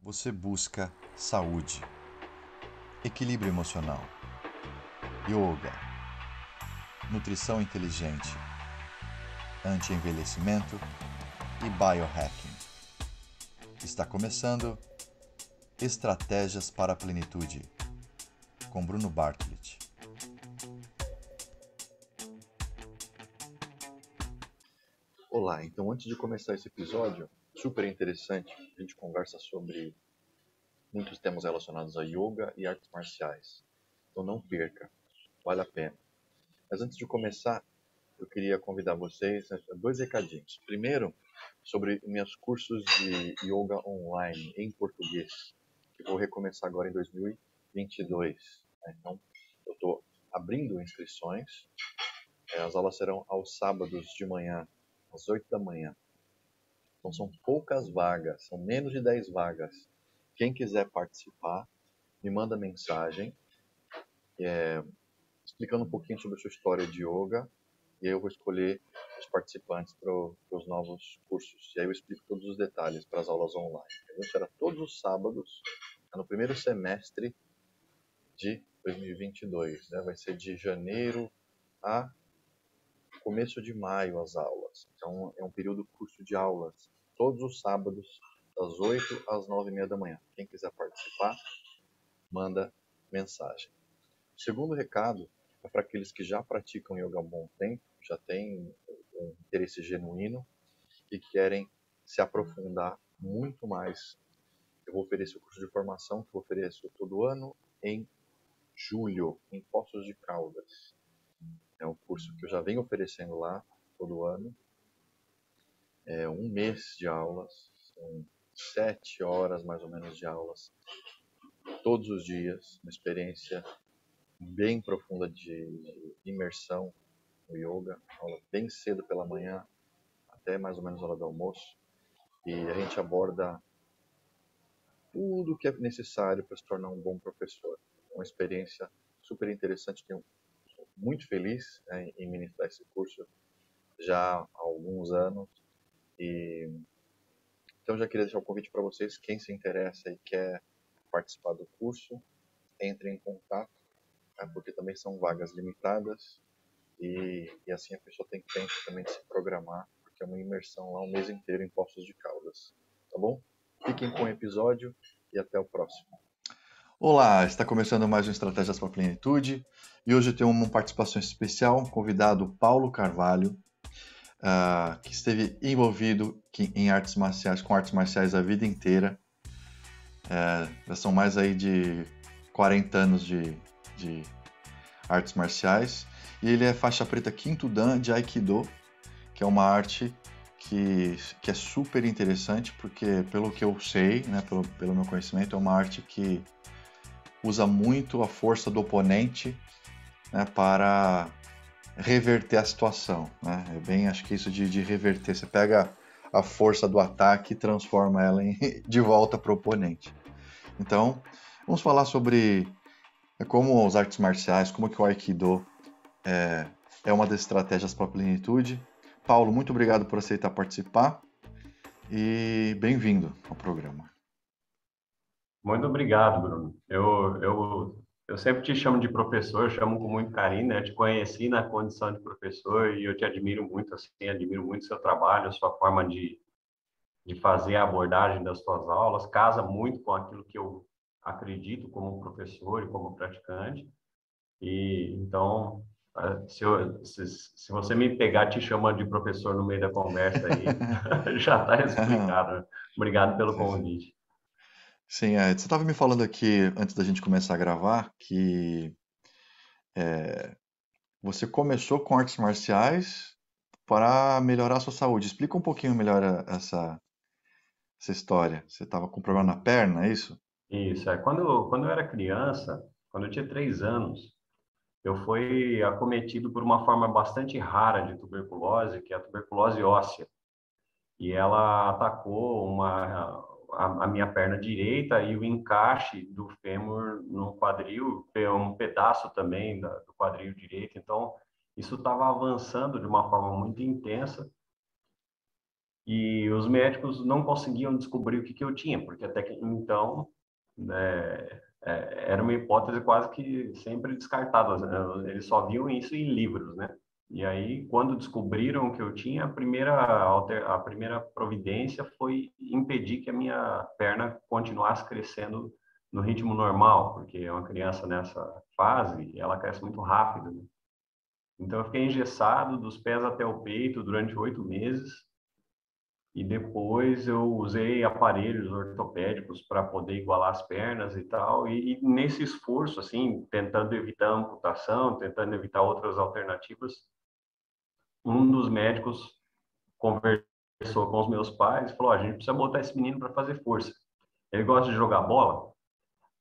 Você busca saúde, equilíbrio emocional, yoga, nutrição inteligente, anti-envelhecimento e biohacking. Está começando Estratégias para a Plenitude, com Bruno Bartlett. Olá, então antes de começar esse episódio, super interessante, a gente conversa sobre muitos temas relacionados a yoga e artes marciais. Então não perca, vale a pena. Mas antes de começar, eu queria convidar vocês a dois recadinhos. Primeiro, sobre meus cursos de yoga online em português, que vou recomeçar agora em 2022. Então, eu estou abrindo inscrições. As aulas serão aos sábados de manhã, às 8 da manhã. Então são poucas vagas, são menos de 10 vagas. Quem quiser participar, me manda mensagem explicando um pouquinho sobre a sua história de yoga, e aí eu vou escolher os participantes para os novos cursos. E aí eu explico todos os detalhes para as aulas online. Então será todos os sábados, no primeiro semestre de 2022. Né? Vai ser de janeiro a começo de maio as aulas. Então é um período curto de aulas, todos os sábados, das 8 às 9h30 da manhã. Quem quiser participar, manda mensagem. O segundo recado é para aqueles que já praticam yoga há um bom tempo, já têm um interesse genuíno e querem se aprofundar muito mais. Eu vou oferecer o curso de formação que eu ofereço todo ano em julho, em Poços de Caldas. É um curso que eu já venho oferecendo lá todo ano. É um mês de aulas, são 7 horas mais ou menos de aulas todos os dias, uma experiência bem profunda de imersão no yoga, aula bem cedo pela manhã, até mais ou menos a hora do almoço, e a gente aborda tudo o que é necessário para se tornar um bom professor. Uma experiência super interessante, estou muito feliz, né, em ministrar esse curso já há alguns anos, e então já queria deixar o convite para vocês, quem se interessa e quer participar do curso, entre em contato, né, porque também são vagas limitadas, e assim a pessoa tem tempo também de se programar, porque é uma imersão lá um mês inteiro em Poços de Caldas. Tá bom? Fiquem com o episódio e até o próximo. Olá, está começando mais um Estratégias para a Plenitude e hoje eu tenho uma participação especial, um convidado Paulo Carvalho, que esteve envolvido em artes marciais, com artes marciais a vida inteira. Já são mais aí de 40 anos de artes marciais. E ele é faixa preta quinto dan de Aikido, que é uma arte que é super interessante, porque pelo que eu sei, né, pelo meu conhecimento, é uma arte que usa muito a força do oponente, né, para reverter a situação. Né? É bem, acho que isso de reverter. Você pega a força do ataque e transforma ela de volta para o oponente. Então, vamos falar sobre como as artes marciais, como que o Aikido é uma das estratégias para a plenitude. Paulo, muito obrigado por aceitar participar e bem-vindo ao programa. Muito obrigado, Bruno. Eu sempre te chamo de professor, chamo com muito carinho, né? Eu te conheci na condição de professor e eu te admiro muito, assim, admiro muito o seu trabalho, a sua forma de fazer a abordagem das suas aulas, casa muito com aquilo que eu acredito como professor e como praticante. E então, se você me pegar te chamando de professor no meio da conversa aí, já está explicado, né? Obrigado pelo convite. Sim, você estava me falando aqui, antes da gente começar a gravar, que você começou com artes marciais para melhorar a sua saúde. Explica um pouquinho melhor essa história. Você estava com problema na perna, é isso? Isso, quando eu era criança, quando eu tinha 3 anos, eu fui acometido por uma forma bastante rara de tuberculose, que é a tuberculose óssea. E ela atacou a minha perna direita e o encaixe do fêmur no quadril, um pedaço também do quadril direito. Então, isso estava avançando de uma forma muito intensa e os médicos não conseguiam descobrir o que eu tinha, porque até então, né, era uma hipótese quase que sempre descartada, né? Eles só viam isso em livros, né? E aí, quando descobriram que eu tinha, a primeira providência foi impedir que a minha perna continuasse crescendo no ritmo normal, porque uma criança nessa fase, ela cresce muito rápido, né? Então, eu fiquei engessado dos pés até o peito durante 8 meses, e depois eu usei aparelhos ortopédicos para poder igualar as pernas e tal. E nesse esforço, assim, tentando evitar a amputação, tentando evitar outras alternativas, um dos médicos conversou com os meus pais e falou: a gente precisa botar esse menino para fazer força. Ele gosta de jogar bola.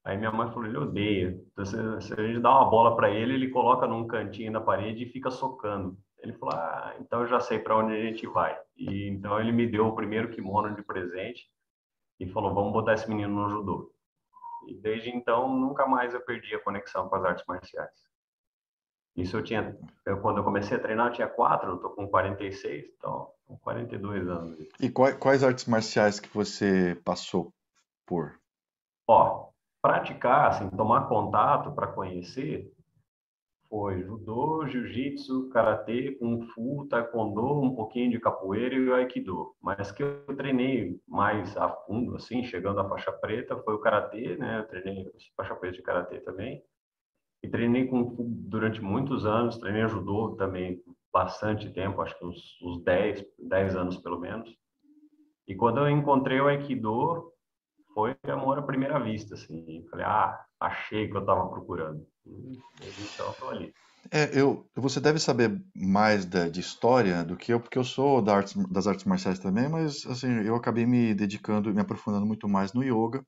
Aí minha mãe falou: ele odeia. Então, se a gente dá uma bola para ele, ele coloca num cantinho da parede e fica socando. Ele falou: ah, então eu já sei para onde a gente vai. E então ele me deu o primeiro kimono de presente e falou: vamos botar esse menino no judô. E desde então, nunca mais eu perdi a conexão com as artes marciais. Isso quando eu comecei a treinar, eu tinha 4, eu tô com 46, então, com 42 anos. E quais artes marciais que você passou por? Ó, praticar, assim, tomar contato para conhecer, foi judô, jiu-jitsu, karatê, kung fu, taekwondo, um pouquinho de capoeira e o aikido. Mas que eu treinei mais a fundo, assim, chegando à faixa preta, foi o karatê, né? Eu treinei faixa preta de karatê também. E treinei kung fu durante muitos anos, treinei judô também bastante tempo, acho que uns 10 anos pelo menos. E quando eu encontrei o aikido, foi amor à primeira vista, assim. Falei: ah, achei que eu estava procurando. E desde então, estou ali. Você deve saber mais de história do que eu, porque eu sou das artes marciais também, mas assim, eu acabei me dedicando, me aprofundando muito mais no yoga.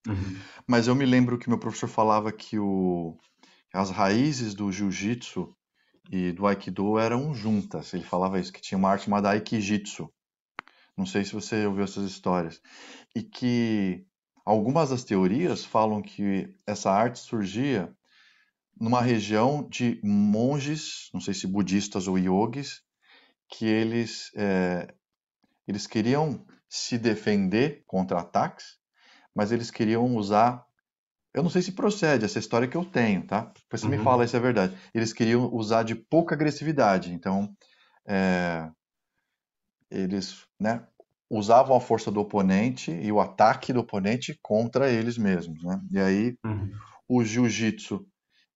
Uhum. Mas eu me lembro que meu professor falava que as raízes do jiu-jitsu e do aikido eram juntas. Ele falava isso, que tinha uma arte chamada aikijitsu. Não sei se você ouviu essas histórias. E que algumas das teorias falam que essa arte surgia numa região de monges, não sei se budistas ou yogis, que eles queriam se defender contra ataques, mas eles queriam usar. Eu não sei se procede essa história que eu tenho, tá? Depois você me fala Uhum. se é verdade. Eles queriam usar de pouca agressividade, então é, eles, né, usavam a força do oponente e o ataque do oponente contra eles mesmos, né? E aí Uhum. o jiu-jitsu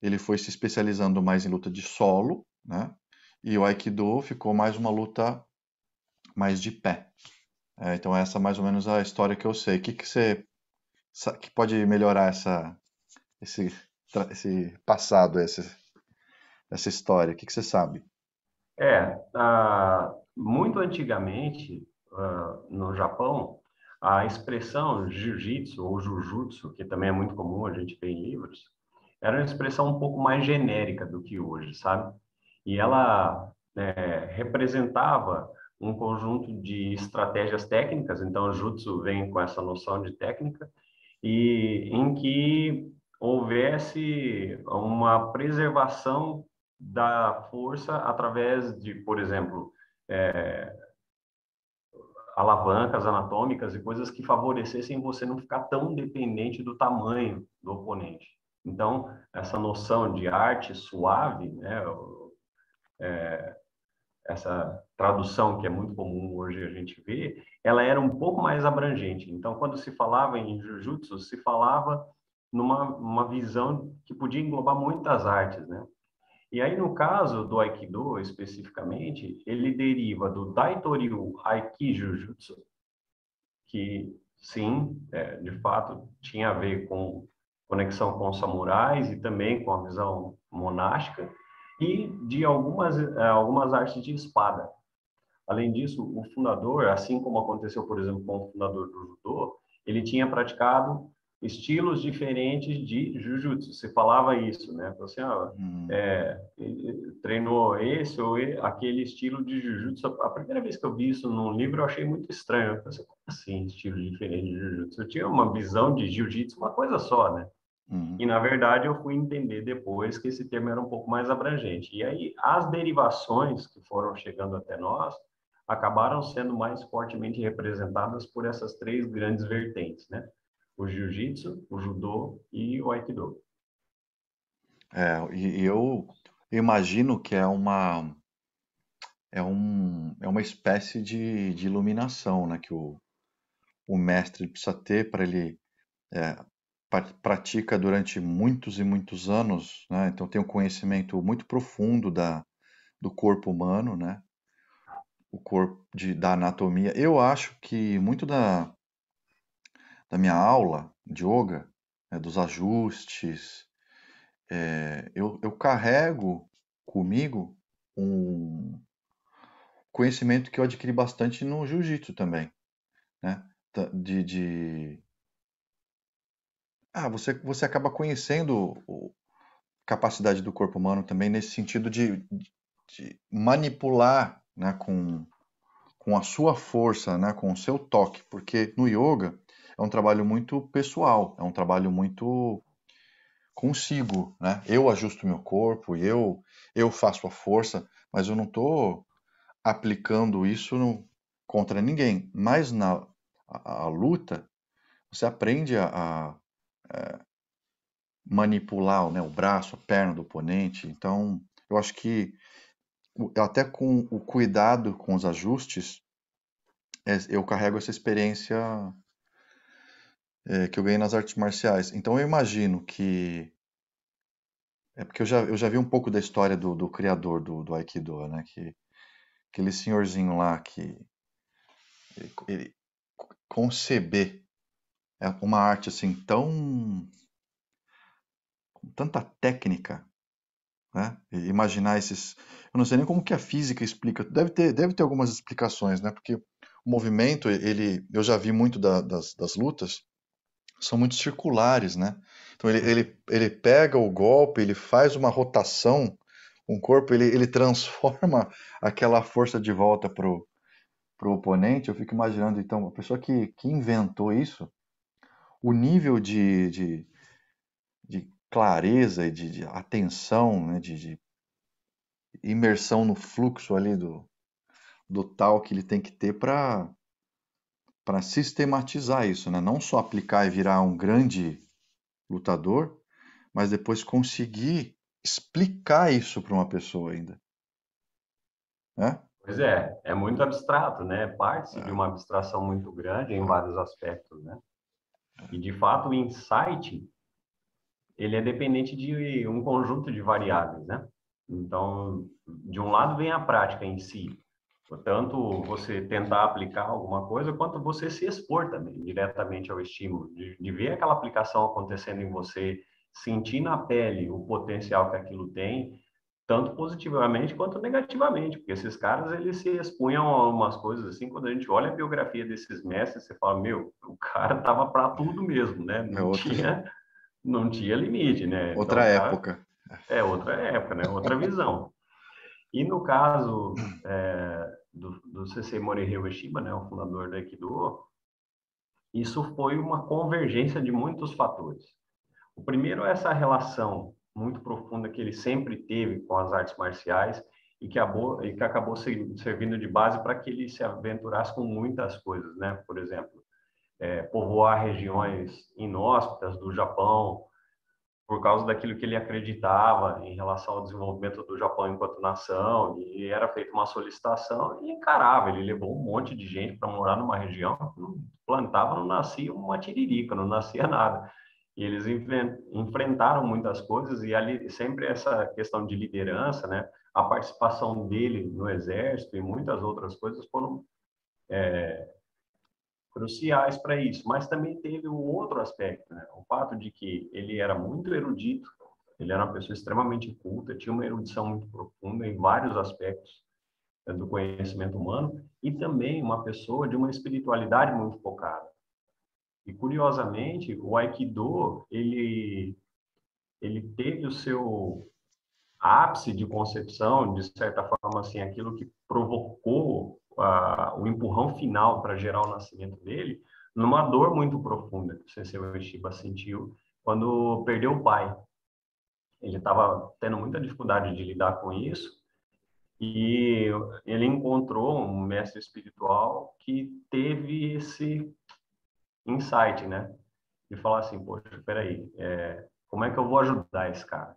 ele foi se especializando mais em luta de solo, né? E o aikido ficou mais uma luta mais de pé. Então essa é mais ou menos a história que eu sei. O que que você que pode melhorar esse, esse passado, essa história? O que que você sabe? Muito antigamente, no Japão, a expressão jiu-jitsu ou jujutsu, que também é muito comum a gente ver em livros, era uma expressão um pouco mais genérica do que hoje, sabe? E ela representava um conjunto de estratégias técnicas, então o jutsu vem com essa noção de técnica, e em que houvesse uma preservação da força através de, por exemplo, alavancas anatômicas e coisas que favorecessem você não ficar tão dependente do tamanho do oponente. Então, essa noção de arte suave, né, essa tradução que é muito comum hoje a gente ver, ela era um pouco mais abrangente. Então, quando se falava em jiu-jitsu, se falava numa visão que podia englobar muitas artes, né? E aí, no caso do Aikido, especificamente, ele deriva do Daitoryu Aikijujutsu, que, sim, de fato, tinha a ver com conexão com os samurais e também com a visão monástica, e de algumas artes de espada. Além disso, o fundador, assim como aconteceu, por exemplo, com o fundador do judô, ele tinha praticado estilos diferentes de jiu-jitsu. Se falava isso, né? Então, assim, Hum, treinou esse ou aquele estilo de jiu-jitsu. A primeira vez que eu vi isso num livro, eu achei muito estranho. Eu pensei: como assim, estilo diferente de jiu-jitsu? Eu tinha uma visão de jiu-jitsu, uma coisa só, né? uhum. E, na verdade, eu fui entender depois que esse termo era um pouco mais abrangente. E aí, as derivações que foram chegando até nós acabaram sendo mais fortemente representadas por essas três grandes vertentes, né? O jiu-jitsu, o judô e o aikido. E eu imagino que é uma espécie de iluminação, né, que o mestre precisa ter para ele é, pratica durante muitos e muitos anos, né? Então tem um conhecimento muito profundo do corpo humano, né? O corpo da anatomia. Eu acho que muito da minha aula de yoga, né, dos ajustes, eu carrego comigo um conhecimento que eu adquiri bastante no jiu-jitsu também, né? Você acaba conhecendo capacidade do corpo humano também nesse sentido de manipular, né, com a sua força, né, com o seu toque, porque no yoga é um trabalho muito pessoal, é um trabalho muito consigo, né? Eu ajusto meu corpo, eu faço a força, mas eu não estou aplicando isso contra ninguém. Mas a luta, você aprende a manipular, né, o braço, a perna do oponente. Então, eu acho que até com o cuidado com os ajustes, eu carrego essa experiência que eu ganhei nas artes marciais. Então, eu imagino que é porque eu já vi um pouco da história do criador do Aikido, né? Que aquele senhorzinho lá que ele conceber uma arte assim tão com tanta técnica, né? E imaginar esses, eu não sei nem como que a física explica. Deve ter algumas explicações, né? Porque o movimento, eu já vi muito das lutas, são muito circulares, né? Então ele pega o golpe, ele faz uma rotação com o corpo, ele transforma aquela força de volta pro oponente. Eu fico imaginando, então, a pessoa que inventou isso, o nível de clareza e de atenção, né, de imersão no fluxo ali do tal que ele tem que ter para sistematizar isso, né? Não só aplicar e virar um grande lutador, mas depois conseguir explicar isso para uma pessoa ainda, né? Pois é muito abstrato, né? Parte-se de É, uma abstração muito grande em vários aspectos, né? E, de fato, o insight, ele é dependente de um conjunto de variáveis, né? Então, de um lado vem a prática em si, tanto você tentar aplicar alguma coisa, quanto você se expor também diretamente ao estímulo, de ver aquela aplicação acontecendo em você, sentir na pele o potencial que aquilo tem, tanto positivamente quanto negativamente, porque esses caras, eles se expunham a umas coisas assim, quando a gente olha a biografia desses mestres, você fala, meu, o cara tava para tudo mesmo, né? é Não tinha limite, né? Então, outra o cara época. é outra época, né? Outra visão. E no caso do Sensei Morihei Ueshiba, né, o fundador do Aikido, isso foi uma convergência de muitos fatores. O primeiro é essa relação muito profunda que ele sempre teve com as artes marciais e que acabou servindo de base para que ele se aventurasse com muitas coisas, né? Por exemplo, povoar regiões inóspitas do Japão, por causa daquilo que ele acreditava em relação ao desenvolvimento do Japão enquanto nação, e era feita uma solicitação e encarava. Ele levou um monte de gente para morar numa região que não plantava, não nascia uma tiririca, não nascia nada. E eles enfrentaram muitas coisas, e ali sempre essa questão de liderança, né? A participação dele no exército e muitas outras coisas foram cruciais para isso, mas também teve um outro aspecto, né? O fato de que ele era muito erudito, ele era uma pessoa extremamente culta, tinha uma erudição muito profunda em vários aspectos do conhecimento humano e também uma pessoa de uma espiritualidade muito focada. E curiosamente, o Aikido, ele teve o seu ápice de concepção, de certa forma, assim, aquilo que provocou o empurrão final para gerar o nascimento dele, numa dor muito profunda que o Sensei Ueshiba sentiu quando perdeu o pai. Ele estava tendo muita dificuldade de lidar com isso E ele encontrou um mestre espiritual que teve esse insight, né? De falar assim, poxa, peraí, como é que eu vou ajudar esse cara?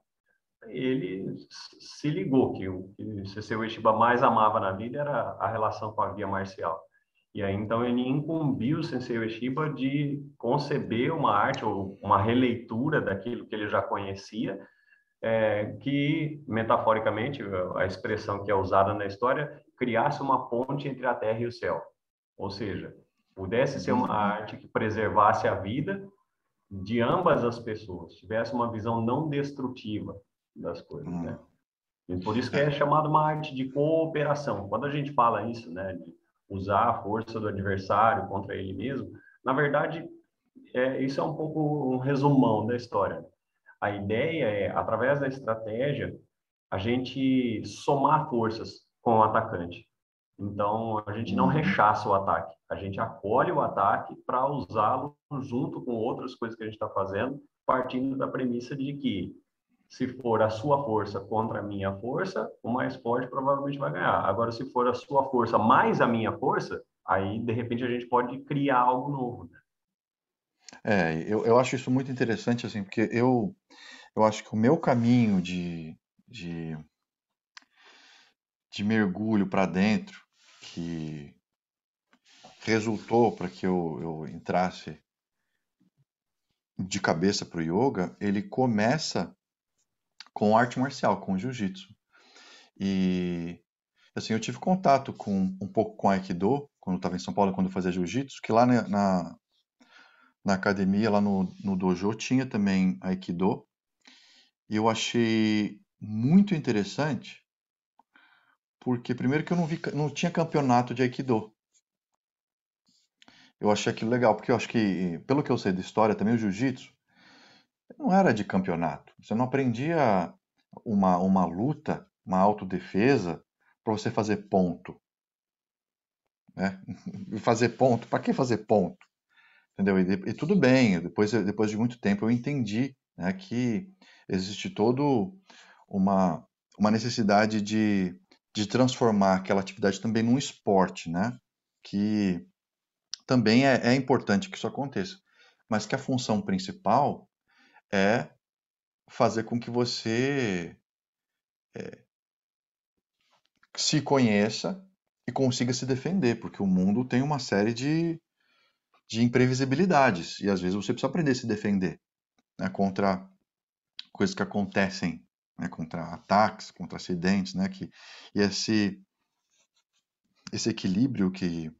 Ele se ligou que o que Sensei Ueshiba mais amava na vida era a relação com a via marcial. E aí, então, ele incumbiu o Sensei Ueshiba de conceber uma arte ou uma releitura daquilo que ele já conhecia, que, metaforicamente, a expressão que é usada na história, criasse uma ponte entre a terra e o céu. Ou seja, pudesse ser uma Uhum. arte que preservasse a vida de ambas as pessoas, tivesse uma visão não destrutiva das coisas, né? Uhum. E por isso que É, é chamado uma arte de cooperação. Quando a gente fala isso, né, de usar a força do adversário contra ele mesmo, na verdade, isso é um pouco um resumão da história. A ideia é, através da estratégia, a gente somar forças com o atacante. Então, a gente não uhum. rechaça o ataque, a gente acolhe o ataque para usá-lo junto com outras coisas que a gente está fazendo, partindo da premissa de que, se for a sua força contra a minha força, o mais forte provavelmente vai ganhar. Agora, se for a sua força mais a minha força, aí, de repente, a gente pode criar algo novo, né? Eu acho isso muito interessante, assim, porque eu acho que o meu caminho de, de mergulho para dentro, que resultou para que eu entrasse de cabeça para o yoga, ele começa com arte marcial, com jiu-jitsu. E assim, eu tive contato com um pouco com Aikido, quando eu estava em São Paulo, quando eu fazia jiu-jitsu, que lá na academia, lá no dojo, tinha também Aikido. E eu achei muito interessante, porque primeiro que eu não tinha campeonato de Aikido. Eu achei aquilo legal, porque eu acho que, pelo que eu sei da história, também o jiu-jitsu não era de campeonato. Você não aprendia uma luta, uma autodefesa, para você fazer ponto, né? E fazer ponto, para que fazer ponto? Entendeu? E tudo bem, depois de muito tempo eu entendi, né, que existe todo uma, uma necessidade de transformar aquela atividade também num esporte, né? Que também é importante que isso aconteça, mas que a função principal é fazer com que você se conheça e consiga se defender, porque o mundo tem uma série de imprevisibilidades e às vezes você precisa aprender a se defender, né, contra coisas que acontecem, né, contra ataques, contra acidentes, né, e esse equilíbrio que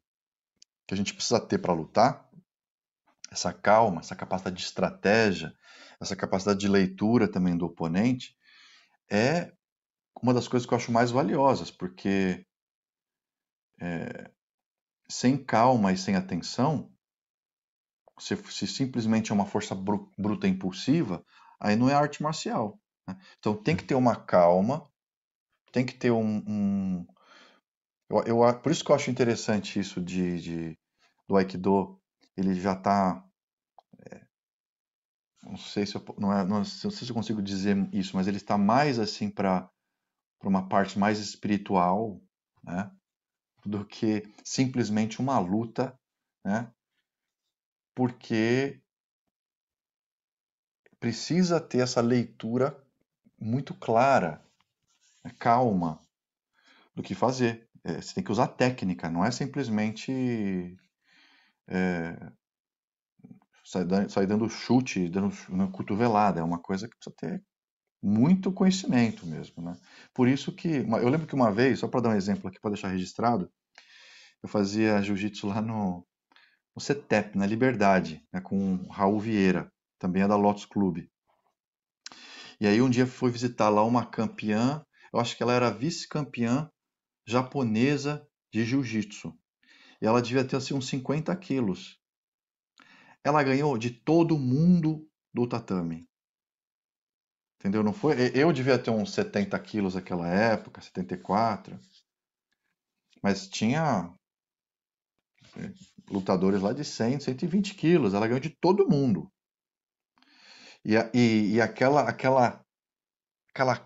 a gente precisa ter para lutar, essa calma, essa capacidade de estratégia, essa capacidade de leitura também do oponente, é uma das coisas que eu acho mais valiosas, porque sem calma e sem atenção, se simplesmente é uma força bruta e impulsiva, aí não é arte marcial, né? Então tem que ter uma calma, tem que ter por isso que eu acho interessante isso do Aikido. Ele já está, não sei se eu, não sei se eu consigo dizer isso, mas ele está mais assim para uma parte mais espiritual, né, do que simplesmente uma luta, né, porque precisa ter essa leitura muito clara, né, calma, do que fazer. Você tem que usar técnica, não é simplesmente sair dando chute, dando uma cotovelada. É uma coisa que precisa ter muito conhecimento mesmo, né? Por isso que, eu lembro que uma vez, só para dar um exemplo aqui, para deixar registrado, eu fazia jiu-jitsu lá no CETEP, na Liberdade, né, com o Raul Vieira, também é da Lotus Clube. E aí um dia fui visitar lá uma campeã, eu acho que ela era vice-campeã japonesa de jiu-jitsu. E ela devia ter assim uns 50 quilos. Ela ganhou de todo mundo do tatame. Entendeu? Não foi. Eu devia ter uns 70 quilos naquela época, 74. Mas tinha lutadores lá de 100, 120 quilos. Ela ganhou de todo mundo. E aquela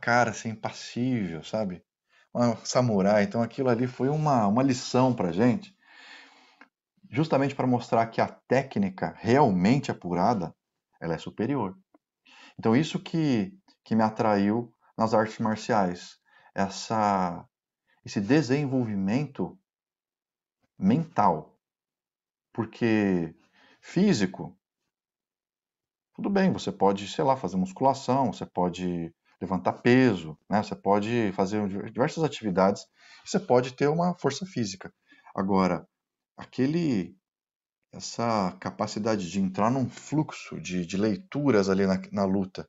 cara assim, impassível, sabe? uma samurai. Então aquilo ali foi uma lição para gente, justamente para mostrar que a técnica realmente apurada, ela é superior. Então isso que me atraiu nas artes marciais, esse desenvolvimento mental, porque físico, tudo bem, você pode, sei lá, fazer musculação, você pode levantar peso, né? Você pode fazer diversas atividades, você pode ter uma força física. Agora, essa capacidade de entrar num fluxo de leituras ali na luta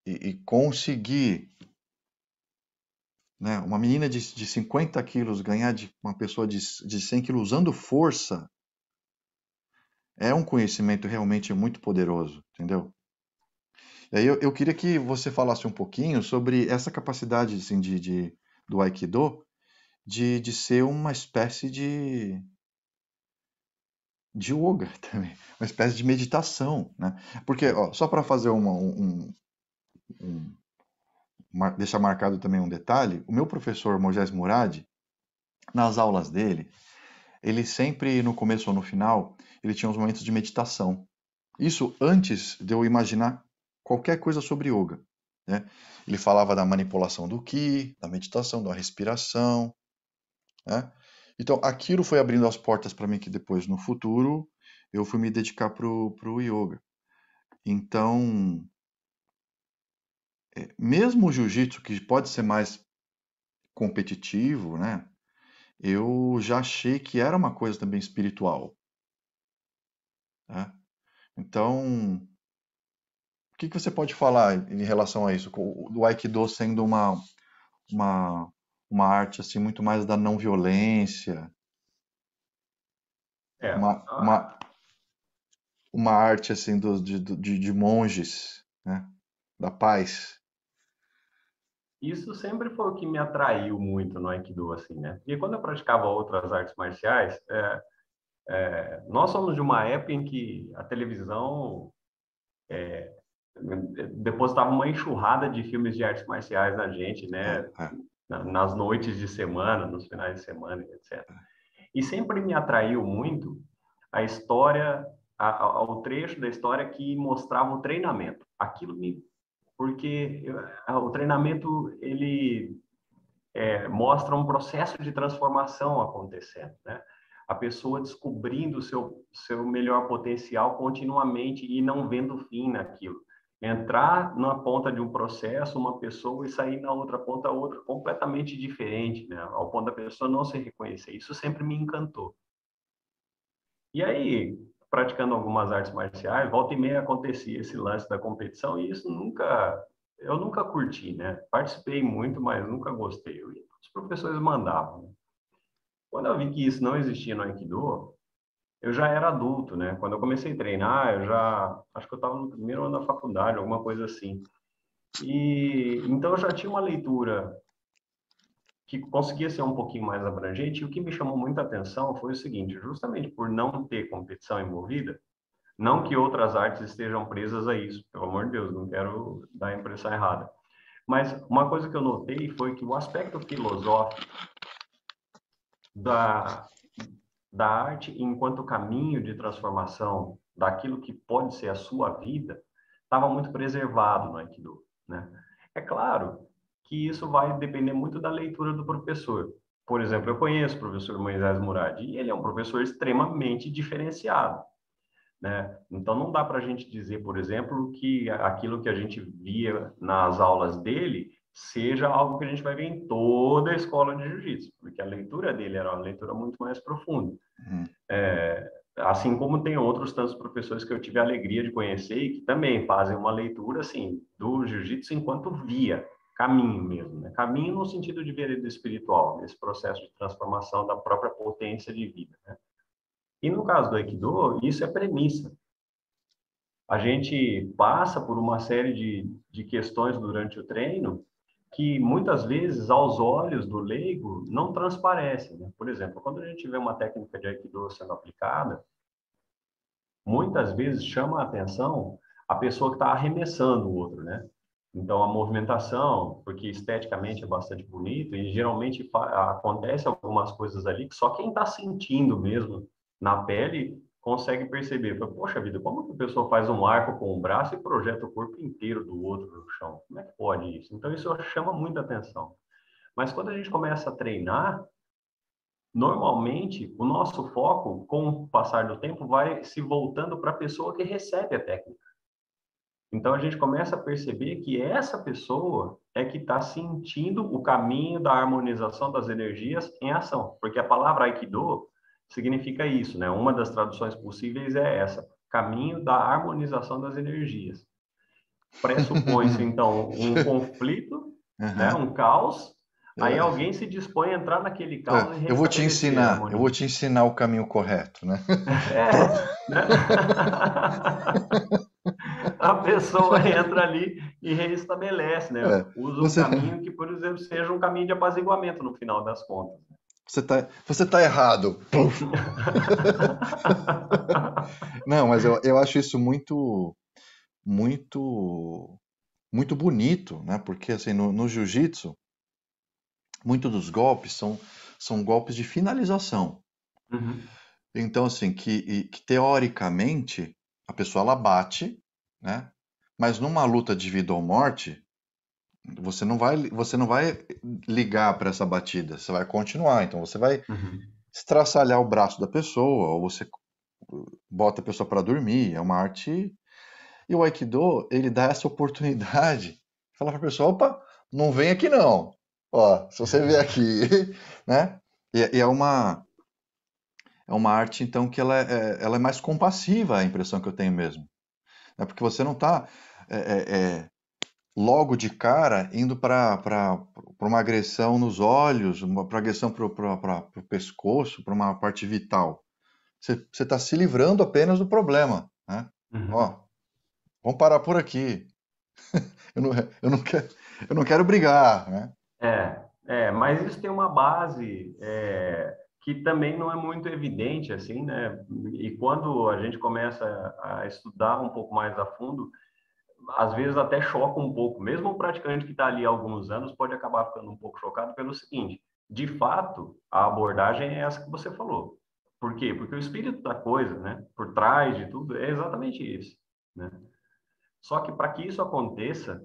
e conseguir, né, uma menina de 50 quilos ganhar de uma pessoa de 100 quilos usando força, é um conhecimento realmente muito poderoso, entendeu? E aí eu queria que você falasse um pouquinho sobre essa capacidade assim, do Aikido de ser uma espécie de yoga também, uma espécie de meditação, né? Porque, ó, só para fazer um- deixar marcado também um detalhe, o meu professor Moisés Murad, nas aulas dele, ele sempre, no começo ou no final, ele tinha uns momentos de meditação. Isso antes de eu imaginar qualquer coisa sobre yoga, né? Ele falava da manipulação do ki, da meditação, da respiração, né? Então, aquilo foi abrindo as portas para mim que depois, no futuro, eu fui me dedicar pro yoga. Então, mesmo o jiu-jitsu, que pode ser mais competitivo, né? Eu já achei que era uma coisa também espiritual, né? Então, o que que você pode falar em relação a isso? Do Aikido sendo uma, uma arte assim muito mais da não violência, É, uma, uma, uma arte assim de monges, né? Da paz. isso sempre foi o que me atraiu muito no Aikido, assim, né? E quando eu praticava outras artes marciais, nós somos de uma época em que a televisão depositava uma enxurrada de filmes de artes marciais na gente, É, né? é. Nas noites de semana, nos finais de semana, etc. E sempre me atraiu muito a história, ao trecho da história que mostrava o treinamento. Aquilo me, porque o treinamento ele mostra um processo de transformação acontecendo, né? A pessoa descobrindo o seu melhor potencial continuamente e não vendo fim naquilo. Entrar na ponta de um processo, uma pessoa, e sair na outra ponta, outra, completamente diferente, né? Ao ponto da pessoa não se reconhecer. Isso sempre me encantou. E aí, praticando algumas artes marciais, volta e meia acontecia esse lance da competição e isso eu nunca curti, né? Participei muito, mas nunca gostei. Os professores mandavam, né? Quando eu vi que isso não existia no Aikido, eu já era adulto, né? Quando eu comecei a treinar, acho que eu estava no primeiro ano da faculdade, alguma coisa assim. E então eu já tinha uma leitura que conseguia ser um pouquinho mais abrangente. E o que me chamou muita atenção foi o seguinte: justamente por não ter competição envolvida, não que outras artes estejam presas a isso, pelo amor de Deus, não quero dar a impressão errada. Mas uma coisa que eu notei foi que o aspecto filosófico da, da arte enquanto caminho de transformação daquilo que pode ser a sua vida estava muito preservado no Aikido, né? É claro que isso vai depender muito da leitura do professor. Por exemplo, eu conheço o professor Moisés Murad e ele é um professor extremamente diferenciado, né? Então, não dá para a gente dizer, por exemplo, que aquilo que a gente via nas aulas dele seja algo que a gente vai ver em toda a escola de jiu-jitsu, porque a leitura dele era uma leitura muito mais profunda. Uhum. Assim como tem outros tantos professores que eu tive a alegria de conhecer e que também fazem uma leitura assim do jiu-jitsu enquanto via, caminho mesmo, né? Caminho no sentido de vereda espiritual, nesse processo de transformação da própria potência de vida, né? E no caso do Aikido, isso é premissa. A gente passa por uma série de questões durante o treino que muitas vezes, aos olhos do leigo, não transparecem, né? Por exemplo, quando a gente vê uma técnica de Aikido sendo aplicada, muitas vezes chama a atenção a pessoa que está arremessando o outro, né? Então, a movimentação, porque esteticamente é bastante bonito, e geralmente acontece algumas coisas ali que só quem está sentindo mesmo na pele consegue perceber. Fala, poxa vida, como que a pessoa faz um arco com um braço e projeta o corpo inteiro do outro no chão? Como é que pode isso? Então, isso chama muita atenção. Mas quando a gente começa a treinar, normalmente o nosso foco, com o passar do tempo, vai se voltando para a pessoa que recebe a técnica. Então a gente começa a perceber que essa pessoa é que está sentindo o caminho da harmonização das energias em ação, porque a palavra Aikido significa isso, né? Uma das traduções possíveis é essa: caminho da harmonização das energias. Pressupõe-se então um conflito, né? Aham. Um caos. Aí É, alguém se dispõe a entrar naquele caos e eu restabelecer a vou harmonia. te ensinar o caminho correto, né? Pronto. É, né? A pessoa entra ali e reestabelece, né? É, Usa um você, caminho que, por exemplo, seja um caminho de apaziguamento no final das contas. você tá errado. Puf. Não, mas eu acho isso muito, muito bonito, né? Porque assim, no jiu-jitsu, muitos dos golpes são golpes de finalização. Uhum, Então, assim, que teoricamente a pessoa ela bate, né? Mas numa luta de vida ou morte, você não vai ligar para essa batida, você vai continuar. Então você vai uhum. estraçalhar o braço da pessoa, ou você bota a pessoa para dormir. É uma arte. E o Aikido, ele dá essa oportunidade. Fala para a pessoa: opa, não vem aqui não. Ó, se você vier aqui, né? E é uma arte, então, que ela é mais compassiva, a impressão que eu tenho mesmo. É porque você não está logo de cara indo para uma agressão nos olhos, para agressão para o pescoço, para uma parte vital. Você está se livrando apenas do problema, né? Uhum. Ó, vamos parar por aqui. Eu não, eu não quero, eu não quero brigar, né? Mas isso tem uma base que também não é muito evidente, assim, né? E quando a gente começa a estudar um pouco mais a fundo, às vezes até choca um pouco. Mesmo o praticante que está ali há alguns anos pode acabar ficando um pouco chocado pelo seguinte: de fato, a abordagem é essa que você falou. Por quê? Porque o espírito da coisa, né, por trás de tudo, é exatamente isso, né? Só que para que isso aconteça,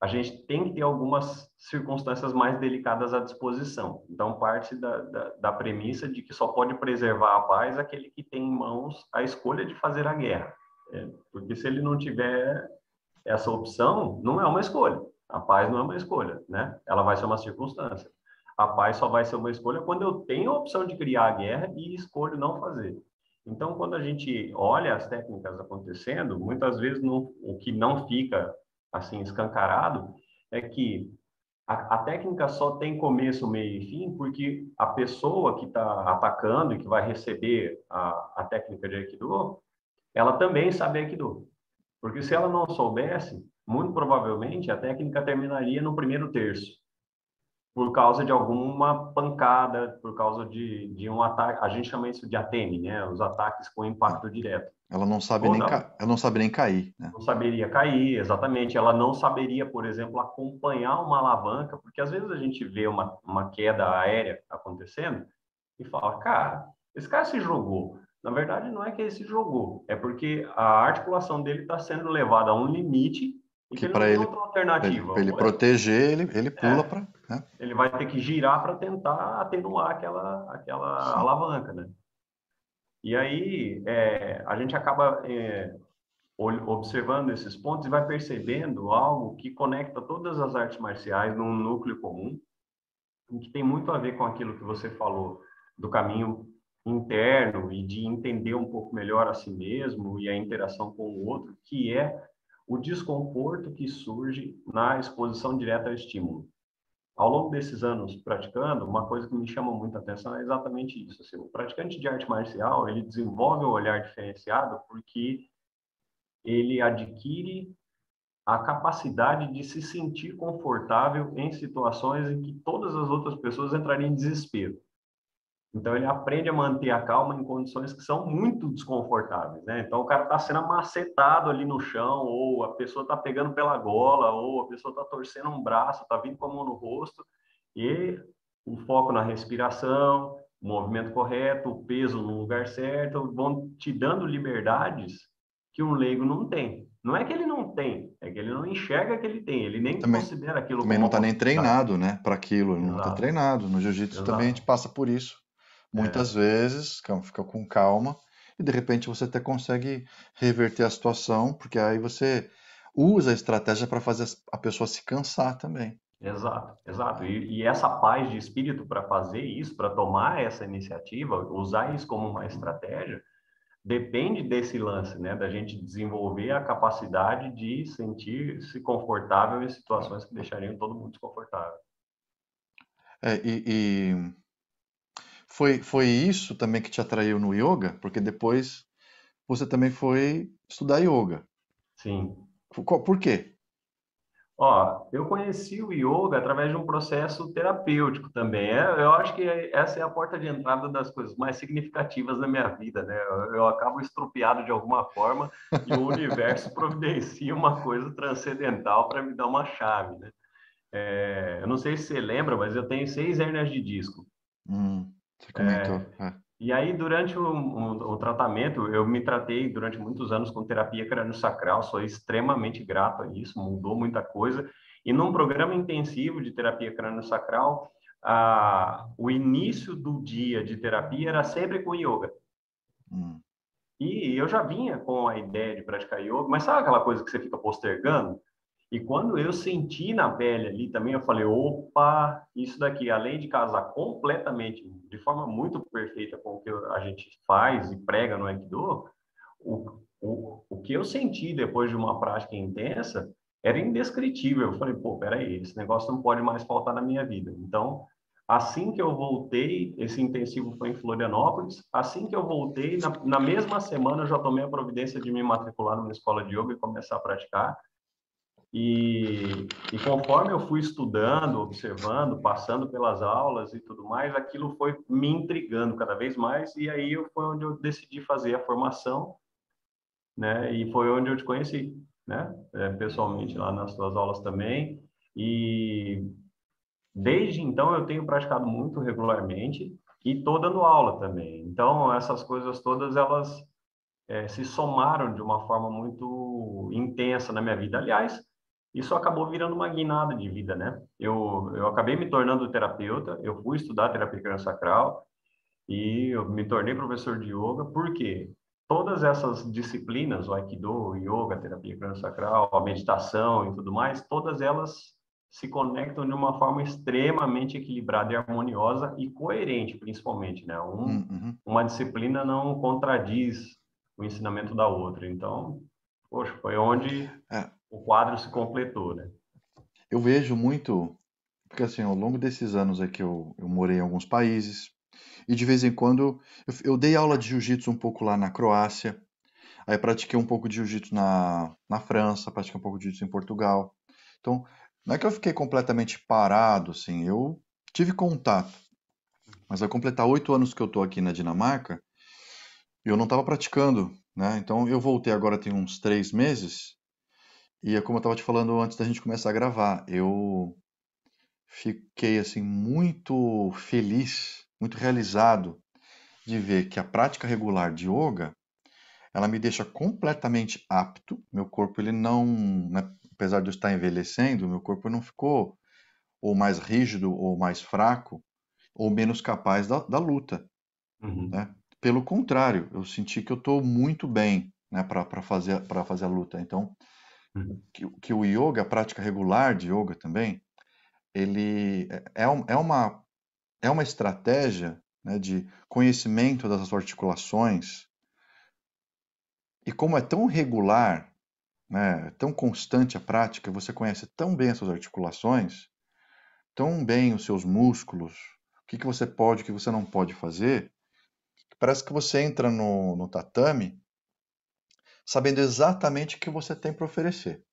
a gente tem que ter algumas circunstâncias mais delicadas à disposição. Então, parte da premissa de que só pode preservar a paz aquele que tem em mãos a escolha de fazer a guerra. Porque se ele não tiver essa opção, não é uma escolha. A paz não é uma escolha, né? Ela vai ser uma circunstância. A paz só vai ser uma escolha quando eu tenho a opção de criar a guerra e escolho não fazer. Então, quando a gente olha as técnicas acontecendo, muitas vezes o que não fica assim escancarado é que a técnica só tem começo, meio e fim porque a pessoa que está atacando e que vai receber a técnica de Aikido, ela também sabe Aikido. Porque se ela não soubesse, muito provavelmente a técnica terminaria no primeiro terço, por causa de alguma pancada, por causa de um ataque. A gente chama isso de ATM, né? Os ataques com impacto direto. Ou não, Ela não sabe nem cair, né? não saberia cair, exatamente. Ela não saberia, por exemplo, acompanhar uma alavanca, porque às vezes a gente vê uma queda aérea acontecendo e fala, cara, esse cara se jogou. Na verdade, não é que ele se jogou, é porque a articulação dele está sendo levada a um limite e que Que ele não para tem ele, outra alternativa. pra ele Ou é, proteger, ele pula é, para, né? ele vai ter que girar para tentar atenuar aquela Sim. alavanca, né? E aí a gente acaba observando esses pontos e vai percebendo algo que conecta todas as artes marciais num núcleo comum, que tem muito a ver com aquilo que você falou do caminho interno e de entender um pouco melhor a si mesmo e a interação com o outro, que é o desconforto que surge na exposição direta ao estímulo. Ao longo desses anos praticando, uma coisa que me chama muita atenção é exatamente isso. Assim, o praticante de arte marcial, ele desenvolve um olhar diferenciado porque ele adquire a capacidade de se sentir confortável em situações em que todas as outras pessoas entrariam em desespero. Então, ele aprende a manter a calma em condições que são muito desconfortáveis, né? Então, o cara está sendo amacetado ali no chão, ou a pessoa está pegando pela gola, ou a pessoa está torcendo um braço, está vindo com a mão no rosto, e o foco na respiração, o movimento correto, o peso no lugar certo, vão te dando liberdades que um leigo não tem. Não é que ele não tem, é que ele não enxerga que ele tem, ele nem Também, considera aquilo também como não uma está nem possibilidade. treinado, né, para aquilo, ele não está Exato, treinado. No jiu-jitsu também a gente exato. passa por isso. Muitas É, vezes, fica com calma e de repente você até consegue reverter a situação, porque aí você usa a estratégia para fazer a pessoa se cansar também. exato, exato. E essa paz de espírito para fazer isso, para tomar essa iniciativa, usar isso como uma estratégia, depende desse lance, né? Da gente desenvolver a capacidade de sentir-se confortável em situações que deixariam todo mundo desconfortável. E foi isso também que te atraiu no yoga? Porque depois você também foi estudar yoga. Sim. Por quê? Ó, eu conheci o yoga através de um processo terapêutico também. Eu acho que essa é a porta de entrada das coisas mais significativas da minha vida, né? Eu acabo estrupiado de alguma forma e o universo providencia uma coisa transcendental para me dar uma chave, né? Eu não sei se você lembra, mas eu tenho 6 hérnias de disco. Você comentou. E aí, durante o tratamento, eu me tratei durante muitos anos com terapia crânio-sacral, sou extremamente grato a isso, mudou muita coisa. E num programa intensivo de terapia crânio-sacral, o início do dia de terapia era sempre com yoga. Hum, E eu já vinha com a ideia de praticar yoga, mas sabe aquela coisa que você fica postergando? E quando eu senti na pele ali também, eu falei, opa, isso daqui, além de casar completamente, de forma muito perfeita com o que a gente faz e prega no Aikido, o que eu senti depois de uma prática intensa era indescritível. Eu falei, pô, peraí, esse negócio não pode mais faltar na minha vida. Então, assim que eu voltei, esse intensivo foi em Florianópolis, assim que eu voltei, na mesma semana eu já tomei a providência de me matricular numa escola de yoga e começar a praticar. E conforme eu fui estudando, observando, passando pelas aulas e tudo mais, aquilo foi me intrigando cada vez mais. E aí foi onde eu decidi fazer a formação, né? E foi onde eu te conheci, né? Pessoalmente lá nas tuas aulas também. E desde então eu tenho praticado muito regularmente e estou dando aula também. Então essas coisas todas elas se somaram de uma forma muito intensa na minha vida. Aliás, isso acabou virando uma guinada de vida, né? Eu acabei me tornando terapeuta, eu fui estudar terapia crânio-sacral e eu me tornei professor de yoga, porque todas essas disciplinas, o Aikido, o yoga, a terapia crânio-sacral, a meditação e tudo mais, todas elas se conectam de uma forma extremamente equilibrada e harmoniosa e coerente, principalmente, né? uhum. Uma disciplina não contradiz o ensinamento da outra. Então, poxa, foi onde É, o quadro se completou, né? eu vejo muito, porque assim, ao longo desses anos aí que eu morei em alguns países, e de vez em quando eu dei aula de jiu-jitsu um pouco lá na Croácia, aí pratiquei um pouco de jiu-jitsu na França, pratiquei um pouco de jiu-jitsu em Portugal. Então, não é que eu fiquei completamente parado, assim, eu tive contato, mas vai completar 8 anos que eu tô aqui na Dinamarca e eu não estava praticando, né? Então eu voltei agora tem uns 3 meses, e é como eu estava te falando antes da gente começar a gravar, eu fiquei assim muito feliz, muito realizado de ver que a prática regular de yoga, ela me deixa completamente apto. Meu corpo ele não, né, apesar de eu estar envelhecendo, meu corpo não ficou ou mais rígido ou mais fraco ou menos capaz da luta, Uhum, né? Pelo contrário, eu senti que eu estou muito bem, né, para fazer a luta. Então, uhum. que o yoga, a prática regular de yoga também, ele é uma estratégia, né, de conhecimento das articulações, e como é tão regular, né, tão constante a prática, você conhece tão bem as suas articulações, tão bem os seus músculos, o que você pode, o que você não pode fazer, que parece que você entra no tatame sabendo exatamente o que você tem para oferecer.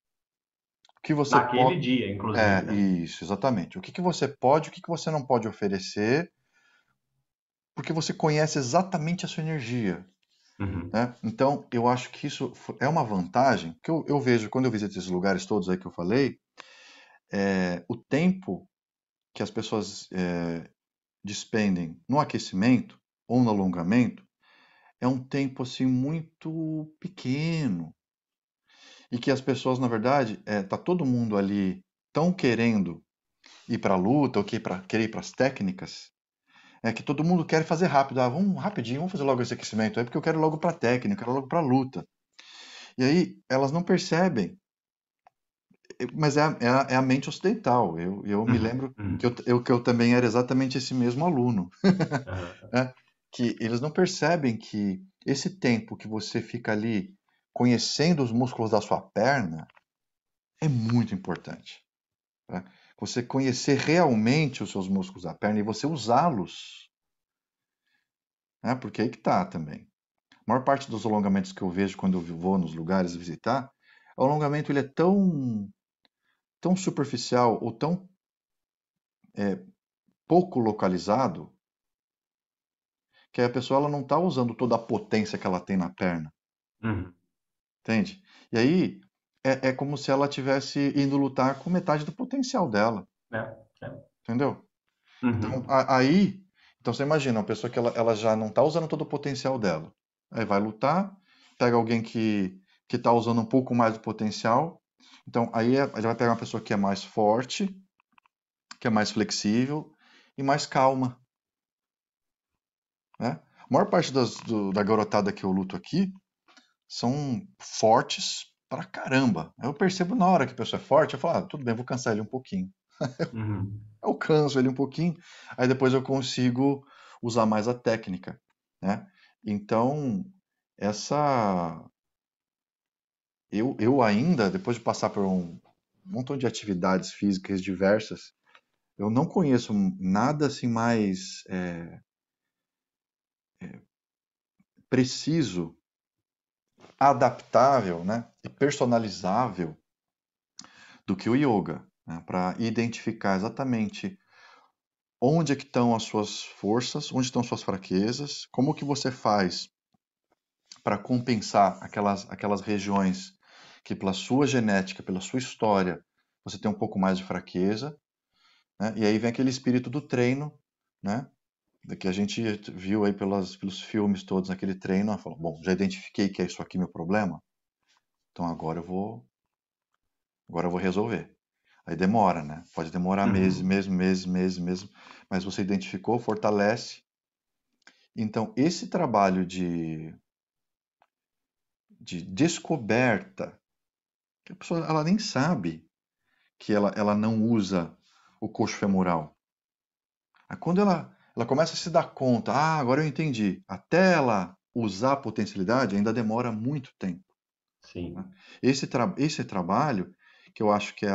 O que você Naquele pode. dia, inclusive, né? Isso, exatamente. O que você pode, o que você não pode oferecer, porque você conhece exatamente a sua energia. Uhum. Né? Então, eu acho que isso é uma vantagem que eu vejo quando eu visito esses lugares todos aí que eu falei, o tempo que as pessoas despendem no aquecimento ou no alongamento é um tempo assim muito pequeno e que as pessoas, na verdade, tá todo mundo ali tão querendo ir para a luta ou querer ir para as técnicas, que todo mundo quer fazer rápido. Vamos rapidinho, vamos fazer logo esse aquecimento aí, porque eu quero logo para a técnica, eu quero logo para a luta. E aí elas não percebem, mas é a mente ocidental. Eu me Uhum. lembro Uhum. que eu também era exatamente esse mesmo aluno. Aham. Né? Que eles não percebem que esse tempo que você fica ali conhecendo os músculos da sua perna é muito importante. Tá? Você conhecer realmente os seus músculos da perna e você usá-los. Né? Porque aí que tá também. A maior parte dos alongamentos que eu vejo quando eu vou nos lugares visitar, o alongamento ele é tão superficial ou tão pouco localizado que a pessoa ela não está usando toda a potência que ela tem na perna. Uhum. Entende? E aí é como se ela tivesse indo lutar com metade do potencial dela. É, é. Entendeu? Então, Uhum. aí, então você imagina, uma pessoa que ela já não está usando todo o potencial dela. Aí vai lutar, pega alguém que está usando um pouco mais do potencial. Então, aí já vai pegar uma pessoa que é mais forte, que é mais flexível e mais calma. Né? A maior parte da garotada que eu luto aqui são fortes pra caramba. Eu percebo na hora que a pessoa é forte, eu falo, tudo bem, vou cansar ele um pouquinho. Uhum. Eu canso ele um pouquinho, aí depois eu consigo usar mais a técnica, né? Então, essa eu ainda, depois de passar por um montão de atividades físicas diversas, eu não conheço nada assim mais preciso, adaptável, né? E personalizável do que o yoga, né? Para identificar exatamente onde é que estão as suas forças, onde estão as suas fraquezas, como que você faz para compensar aquelas regiões que pela sua genética, pela sua história, você tem um pouco mais de fraqueza, né? E aí vem aquele espírito do treino, né? Que a gente viu aí pelos filmes todos naquele treino, falou, bom, já identifiquei que é isso aqui meu problema, então agora eu vou resolver. Aí demora, né? Pode demorar meses, Uhum. meses, mas você identificou, fortalece. Então, esse trabalho de descoberta, que a pessoa ela nem sabe que ela não usa o coxo femoral. Aí quando ela começa a se dar conta, agora eu entendi, até ela usar a potencialidade ainda demora muito tempo. Né? Sim. Esse trabalho, que eu acho que é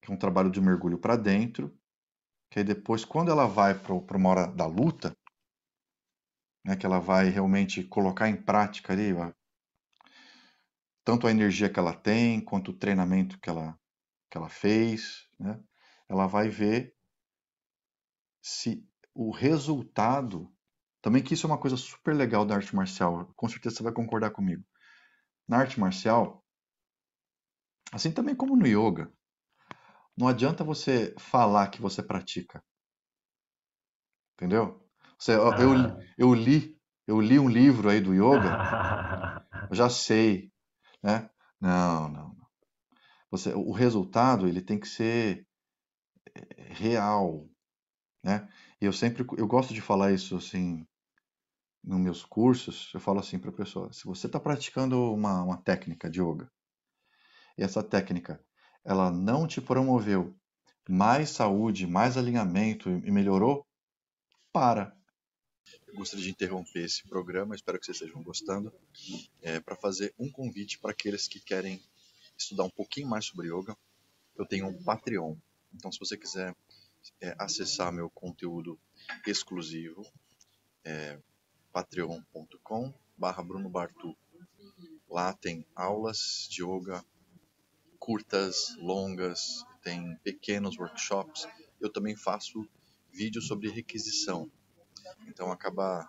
um trabalho de mergulho para dentro, que aí depois, quando ela vai para uma hora da luta, né, que ela vai realmente colocar em prática ali, tanto a energia que ela tem, quanto o treinamento que ela fez, né, ela vai ver se o resultado. Também que isso é uma coisa super legal da arte marcial, com certeza você vai concordar comigo. Na arte marcial, assim também como no yoga, não adianta você falar que você pratica, entendeu? Você, Aham. eu li um livro aí do yoga, eu já sei, né? Não. O resultado ele tem que ser real, né? E eu gosto de falar isso assim nos meus cursos. Eu falo assim para a pessoa: se você está praticando uma técnica de yoga e essa técnica ela não te promoveu mais saúde, mais alinhamento e melhorou, para. Eu gostaria de interromper esse programa, espero que vocês estejam gostando, para fazer um convite para aqueles que querem estudar um pouquinho mais sobre yoga. Eu tenho um Patreon, então se você quiser acessar meu conteúdo exclusivo, patreon.com/Bruno Bartu. Lá tem aulas de yoga curtas, longas, tem pequenos workshops. Eu também faço vídeos sobre requisição. Então acaba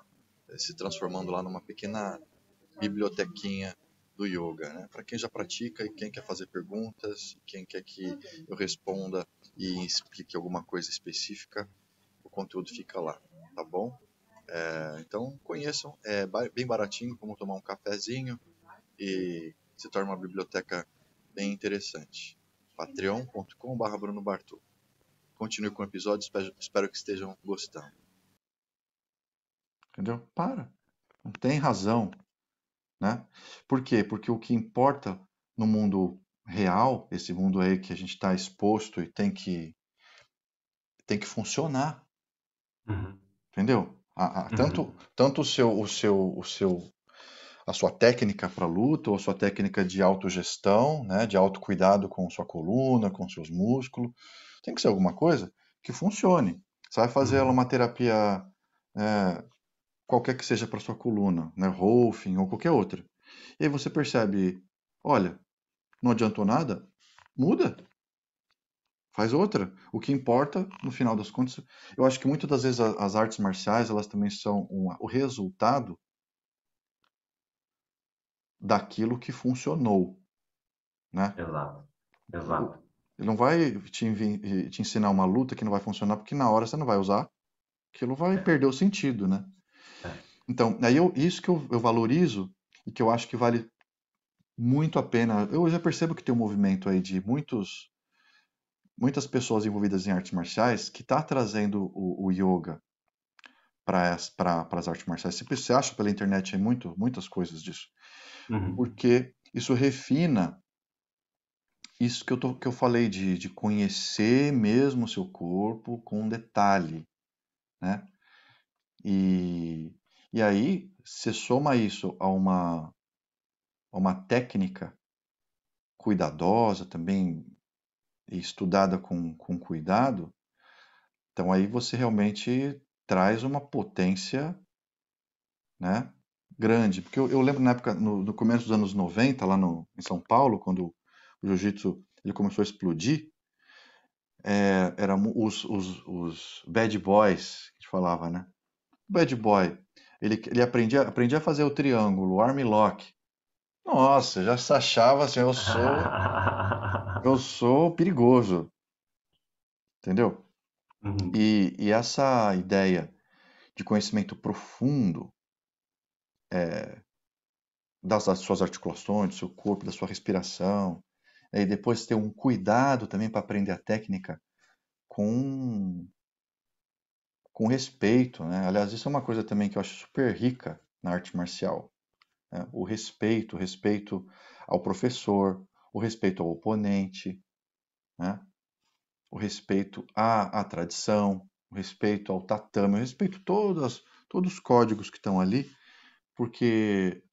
se transformando lá numa pequena bibliotequinha do yoga, né? Para quem já pratica e quem quer fazer perguntas, quem quer que eu responda e explique alguma coisa específica, o conteúdo fica lá, tá bom? Então conheçam, é bem baratinho, como tomar um cafezinho e se torna uma biblioteca bem interessante. patreon.com/Bruno Bartô. Continue com o episódio, espero que estejam gostando. Entendeu? Para. Não tem razão, né? Por quê? Porque o que importa no mundo real, esse mundo aí que a gente está exposto e tem que funcionar, Uhum. entendeu? Uhum. Tanto a sua técnica para luta ou a sua técnica de autogestão, né, de autocuidado com sua coluna, com seus músculos, tem que ser alguma coisa que funcione. Você vai fazer ela Uhum. uma terapia qualquer que seja para sua coluna, né, Rolfing ou qualquer outra. E aí você percebe, olha, não adiantou nada, muda, faz outra. O que importa, no final das contas, eu acho que muitas das vezes as artes marciais, elas também são o resultado daquilo que funcionou, né? Exato. O- Exato. Ele não vai te ensinar uma luta que não vai funcionar, porque na hora você não vai usar, aquilo vai É. perder o sentido, né? É. Então, isso que eu valorizo e que eu acho que vale muito a pena. Eu já percebo que tem um movimento aí de muitas pessoas envolvidas em artes marciais que está trazendo o yoga para as artes marciais. Você acha pela internet aí muitas coisas disso. Uhum. Porque isso refina isso que eu falei de conhecer mesmo o seu corpo com detalhe, né? E, e aí, você soma isso a uma técnica cuidadosa também, e estudada com cuidado, então aí você realmente traz uma potência, né, grande. Porque eu lembro na época, no começo dos anos 90, lá em São Paulo, quando o jiu-jitsu ele começou a explodir, eram os bad boys, que a gente falava, né? O bad boy, ele aprendia a fazer o triângulo, o arm lock. Nossa, já se achava assim, eu sou perigoso, entendeu? Uhum. E essa ideia de conhecimento profundo das suas articulações, do seu corpo, da sua respiração, e depois ter um cuidado também para aprender a técnica com, com respeito, né? Aliás, isso é uma coisa também que eu acho super rica na arte marcial, né? O respeito ao professor, o respeito ao oponente, né? O respeito à tradição, o respeito ao tatame, o respeito a todos os códigos que estão ali, porque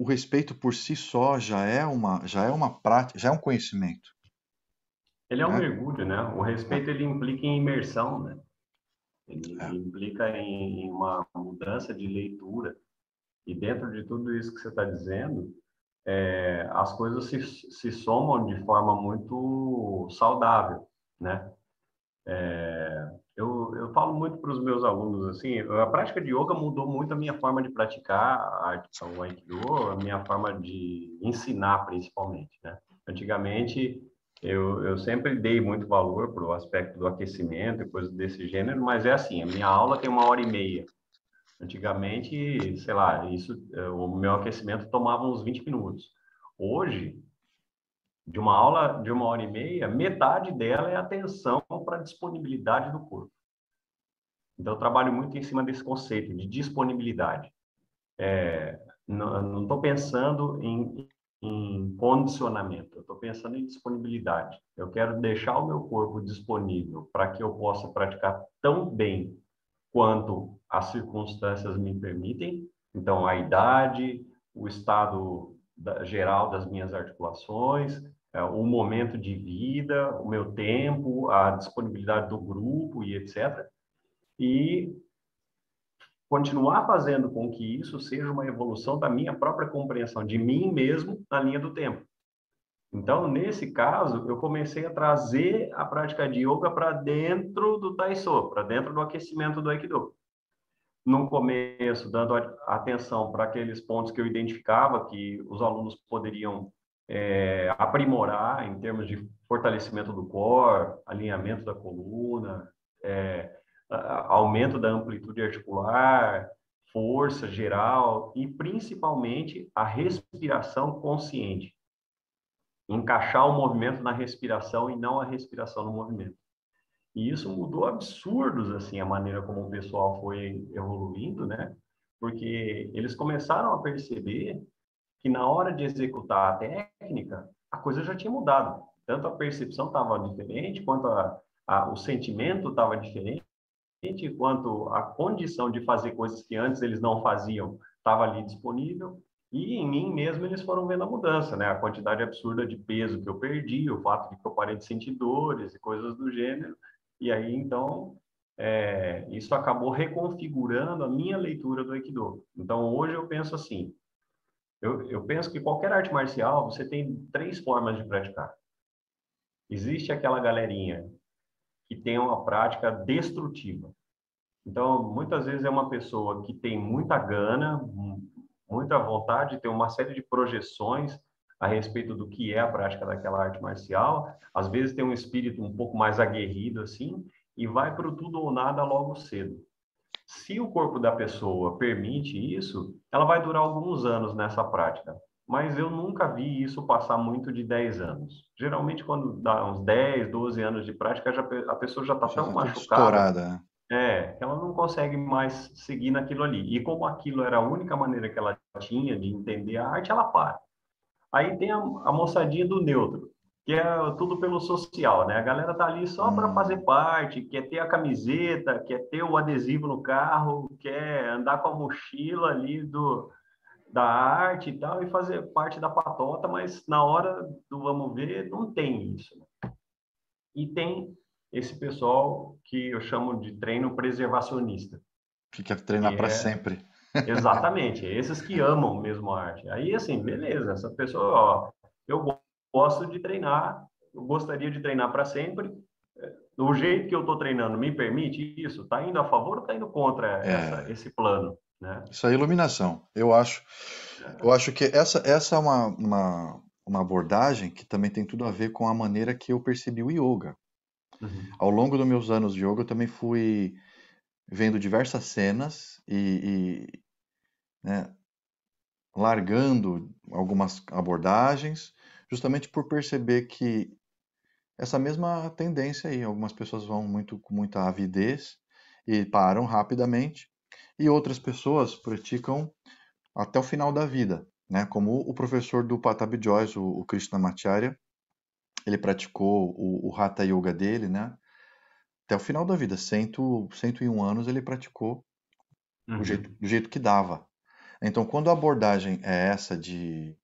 o respeito por si só já é uma prática, já é um conhecimento, Ele é um né? mergulho, né? O É, respeito ele implica em imersão, né? Ele é. implica em uma mudança de leitura. E dentro de tudo isso que você está dizendo, as coisas se somam de forma muito saudável, né? Eu falo muito para os meus alunos assim, a prática de yoga mudou muito a minha forma de praticar o Aikido, a minha forma de ensinar principalmente, né? Antigamente eu sempre dei muito valor para o aspecto do aquecimento e coisas desse gênero, mas é assim, a minha aula tem 1 hora e meia. Antigamente, sei lá, o meu aquecimento tomava uns 20 minutos. Hoje, de uma aula de 1 hora e meia, metade dela é atenção para a disponibilidade do corpo. Então, eu trabalho muito em cima desse conceito de disponibilidade. Não estou pensando em condicionamento, eu estou pensando em disponibilidade. Eu quero deixar o meu corpo disponível para que eu possa praticar tão bem quanto as circunstâncias me permitem. Então, a idade, o estado geral das minhas articulações, o momento de vida, o meu tempo, a disponibilidade do grupo e etc. E continuar fazendo com que isso seja uma evolução da minha própria compreensão de mim mesmo na linha do tempo. Então, nesse caso, eu comecei a trazer a prática de yoga para dentro do Taiso, para dentro do aquecimento do Aikido. No começo, dando atenção para aqueles pontos que eu identificava que os alunos poderiam aprimorar em termos de fortalecimento do core, alinhamento da coluna, aumento da amplitude articular, força geral e principalmente a respiração consciente. Encaixar o movimento na respiração e não a respiração no movimento. E isso mudou absurdos, assim, a maneira como o pessoal foi evoluindo, né? Porque eles começaram a perceber que na hora de executar a técnica, a coisa já tinha mudado. Tanto a percepção estava diferente, quanto o sentimento estava diferente, quanto a condição de fazer coisas que antes eles não faziam estava ali disponível. E em mim mesmo eles foram vendo a mudança, né? A quantidade absurda de peso que eu perdi, o fato de que eu parei de sentir dores e coisas do gênero. E aí, então, isso acabou reconfigurando a minha leitura do Aikido. Então, hoje eu penso assim, eu penso que qualquer arte marcial, você tem 3 formas de praticar. Existe aquela galerinha que tem uma prática destrutiva. Então, muitas vezes é uma pessoa que tem muita gana, muita vontade, tem uma série de projeções a respeito do que é a prática daquela arte marcial. Às vezes tem um espírito um pouco mais aguerrido assim e vai para o tudo ou nada logo cedo. Se o corpo da pessoa permite isso, ela vai durar alguns anos nessa prática. Mas eu nunca vi isso passar muito de 10 anos. Geralmente, quando dá uns 10, 12 anos de prática, a pessoa já está Já tão tá tudo machucada estourada, né? que ela não consegue mais seguir naquilo ali. E como aquilo era a única maneira que ela tinha de entender a arte, ela para. Aí tem a moçadinha do neutro, que é tudo pelo social, né? A galera tá ali só para fazer Hum, parte, quer ter a camiseta, quer ter o adesivo no carro, quer andar com a mochila ali da arte e tal, e fazer parte da patota, mas na hora do vamos ver, não tem isso. E tem esse pessoal que eu chamo de treino preservacionista, que quer treinar que para é sempre. exatamente esses que amam mesmo a arte. Aí, assim, beleza, essa pessoa, ó, eu gosto de treinar, eu gostaria de treinar para sempre. Do jeito que eu estou treinando, me permite isso? Está indo a favor ou está indo contra É, esse plano, né? isso é iluminação. Eu acho que essa é uma abordagem que também tem tudo a ver com a maneira que eu percebi o yoga. Uhum. Ao longo dos meus anos de yoga, eu também fui vendo diversas cenas né, largando algumas abordagens, justamente por perceber que essa mesma tendência aí, algumas pessoas vão muito com muita avidez e param rapidamente, e outras pessoas praticam até o final da vida, né? Como o professor do Patabi Joyce, o Krishnamacharya, ele praticou o Hatha Yoga dele, né? Até o final da vida, 101 anos ele praticou Uhum. do jeito que dava. Então, quando a abordagem é essa de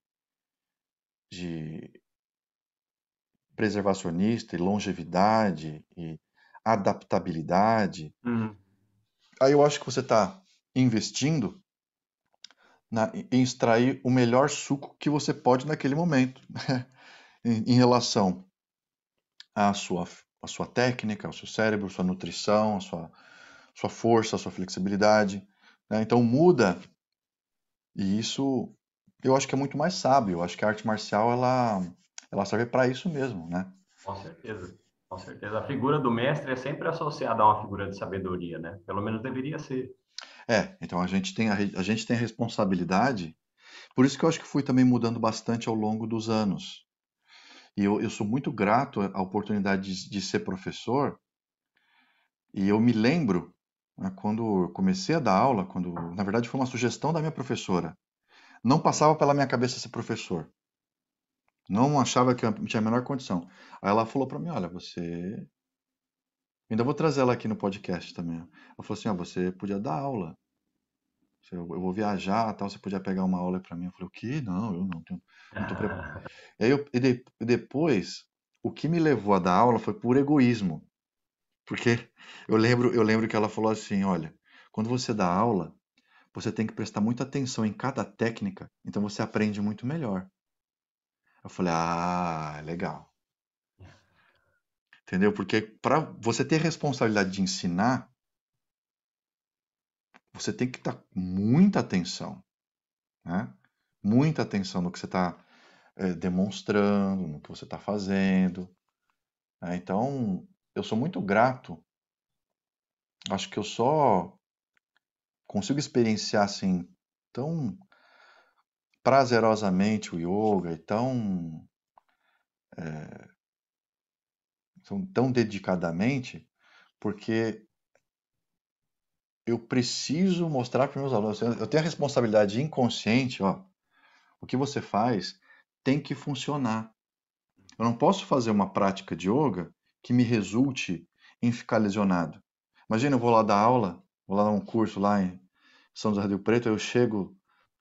preservacionista e longevidade e adaptabilidade, Uhum. aí eu acho que você está investindo em extrair o melhor suco que você pode naquele momento, em relação à sua técnica, ao seu cérebro, sua nutrição, sua força, a sua flexibilidade, né? Então muda, e isso eu acho que é muito mais sábio. Eu acho que a arte marcial ela serve para isso mesmo, né? Com certeza. Com certeza. A figura do mestre é sempre associada a uma figura de sabedoria, né? Pelo menos deveria ser. Então a gente tem a responsabilidade. Por isso que eu acho que fui também mudando bastante ao longo dos anos. E eu sou muito grato à oportunidade de ser professor. E eu me lembro, né, quando eu comecei a dar aula, quando na verdade foi uma sugestão da minha professora. Não passava pela minha cabeça ser professor. Não achava que eu tinha a menor condição. Aí ela falou para mim: olha, você. Ainda vou trazer ela aqui no podcast também. Ela falou assim: você podia dar aula. Eu vou viajar, tal, você podia pegar uma aula para mim. Eu falei: o quê? Não, eu não tô preparado. E aí depois, o que me levou a dar aula foi por egoísmo. Porque eu lembro que ela falou assim: olha, quando você dá aula, você tem que prestar muita atenção em cada técnica, então você aprende muito melhor. Eu falei, legal. Entendeu? Porque para você ter responsabilidade de ensinar, você tem que estar muita atenção, né? Muita atenção no que você está demonstrando, no que você está fazendo, né? Então, eu sou muito grato. Acho que eu só consigo experienciar assim tão prazerosamente o yoga e tão dedicadamente, porque eu preciso mostrar para meus alunos. Eu tenho a responsabilidade inconsciente, ó. O que você faz tem que funcionar. Eu não posso fazer uma prática de yoga que me resulte em ficar lesionado. Imagina, eu vou lá dar aula, vou lá dar um curso lá em São José do Rio Preto, eu chego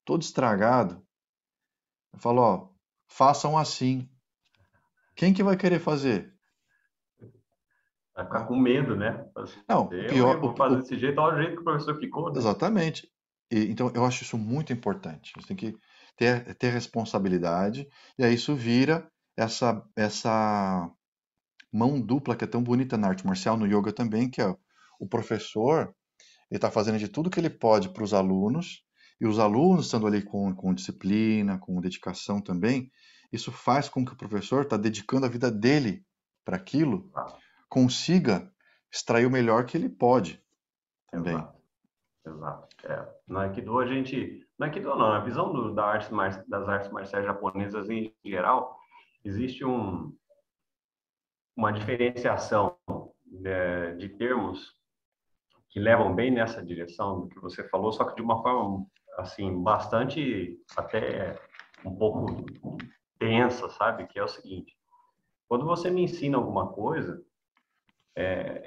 todo estragado, eu falo, ó, façam assim. Quem que vai querer fazer? Vai ficar Né? com medo, né? Não, o Eu pior, vou fazer desse jeito, olha o jeito que o professor ficou, né? exatamente. Então, eu acho isso muito importante. Você tem que ter responsabilidade, e aí isso vira essa mão dupla que é tão bonita na arte marcial, no yoga também, que é o professor, ele está fazendo de tudo que ele pode para os alunos, e os alunos estando ali com disciplina, com dedicação também, isso faz com que o professor está dedicando a vida dele para aquilo, Exato, consiga extrair o melhor que ele pode também. exato, exato. No Aikido a gente, no Aikido não, na visão das artes marciais japonesas em geral, existe uma diferenciação, né, de termos que levam bem nessa direção do que você falou, só que de uma forma assim bastante até um pouco tensa, sabe? Que é o seguinte: quando você me ensina alguma coisa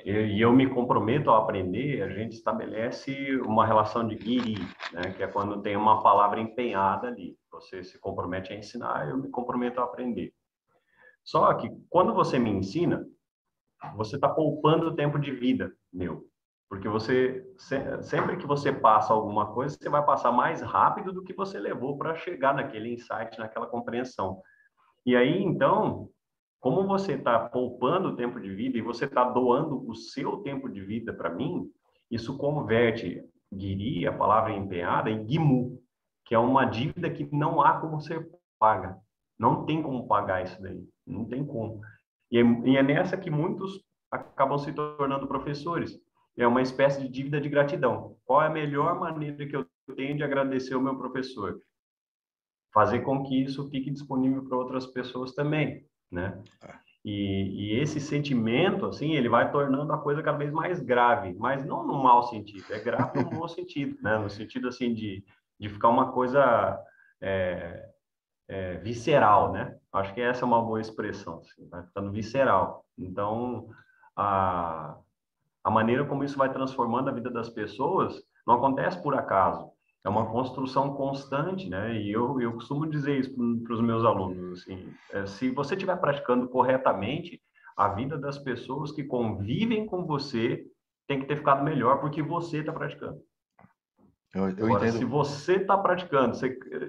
e eu me comprometo a aprender, a gente estabelece uma relação de giri, né? Que é quando tem uma palavra empenhada ali. Você se compromete a ensinar, eu me comprometo a aprender. Só que quando você me ensina, você está poupando tempo de vida meu. Porque sempre que você passa alguma coisa, você vai passar mais rápido do que você levou para chegar naquele insight, naquela compreensão. E aí, então, como você está poupando tempo de vida e você está doando o seu tempo de vida para mim, isso converte Giri, a palavra empenhada, em Gimu, que é uma dívida que não há como ser paga. Não tem como pagar isso daí. Não tem como. E é nessa que muitos acabam se tornando professores. É uma espécie de dívida de gratidão. Qual é a melhor maneira que eu tenho de agradecer o meu professor? Fazer com que isso fique disponível para outras pessoas também, né? E esse sentimento, assim, ele vai tornando a coisa cada vez mais grave, mas não no mau sentido, é grave no bom sentido, né? No sentido, assim, de ficar uma coisa é, visceral, né? Acho que essa é uma boa expressão, assim, vai ficando visceral. Então, a, a maneira como isso vai transformando a vida das pessoas não acontece por acaso. É uma construção constante, né? E eu costumo dizer isso para os meus alunos, assim, se você estiver praticando corretamente, a vida das pessoas que convivem com você tem que ter ficado melhor porque você está praticando. Eu Agora, se entendo, você está praticando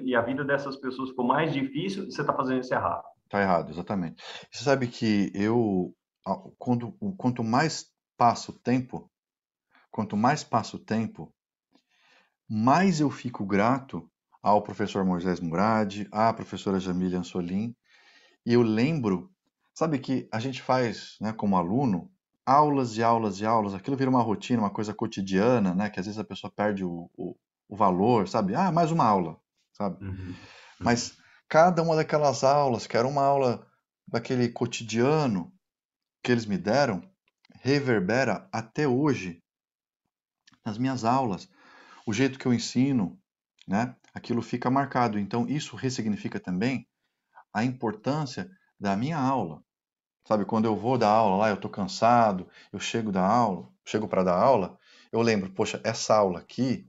e a vida dessas pessoas ficou mais difícil, você está fazendo isso errado. tá errado, exatamente. Você sabe que quanto mais passa o tempo, quanto mais passa o tempo, mais eu fico grato ao professor Moisés Murad, à professora Jamília Ansolim, e eu lembro, sabe que a gente faz, né, como aluno, aulas e aulas e aulas, aquilo vira uma rotina, uma coisa cotidiana, né, que às vezes a pessoa perde o valor, sabe? Ah, mais uma aula, sabe? Uhum. Uhum. Mas cada uma daquelas aulas, que era uma aula daquele cotidiano que eles me deram, reverbera até hoje nas minhas aulas. O jeito que eu ensino, né? Aquilo fica marcado. Então, isso ressignifica também a importância da minha aula. Sabe, quando eu vou dar aula lá, eu estou cansado, eu chego para dar aula, eu lembro, poxa, essa aula aqui,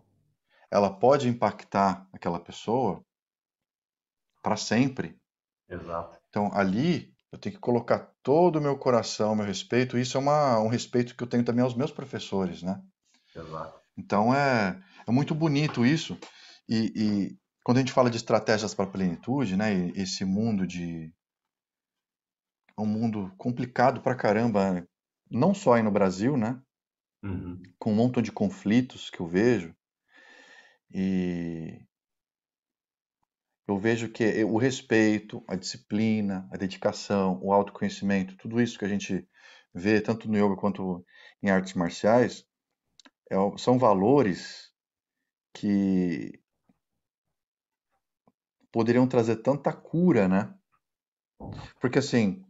ela pode impactar aquela pessoa para sempre. Exato, Então, ali, eu tenho que colocar todo o meu coração, meu respeito. Isso é um respeito que eu tenho também aos meus professores, né? exato. Então, é muito bonito isso. E quando a gente fala de estratégias para a plenitude, né, esse mundo é um mundo complicado pra caramba, não só aí no Brasil, né, Uhum. com um montão de conflitos que eu vejo, e eu vejo que o respeito, a disciplina, a dedicação, o autoconhecimento, tudo isso que a gente vê tanto no yoga quanto em artes marciais, são valores que poderiam trazer tanta cura, né? Porque assim,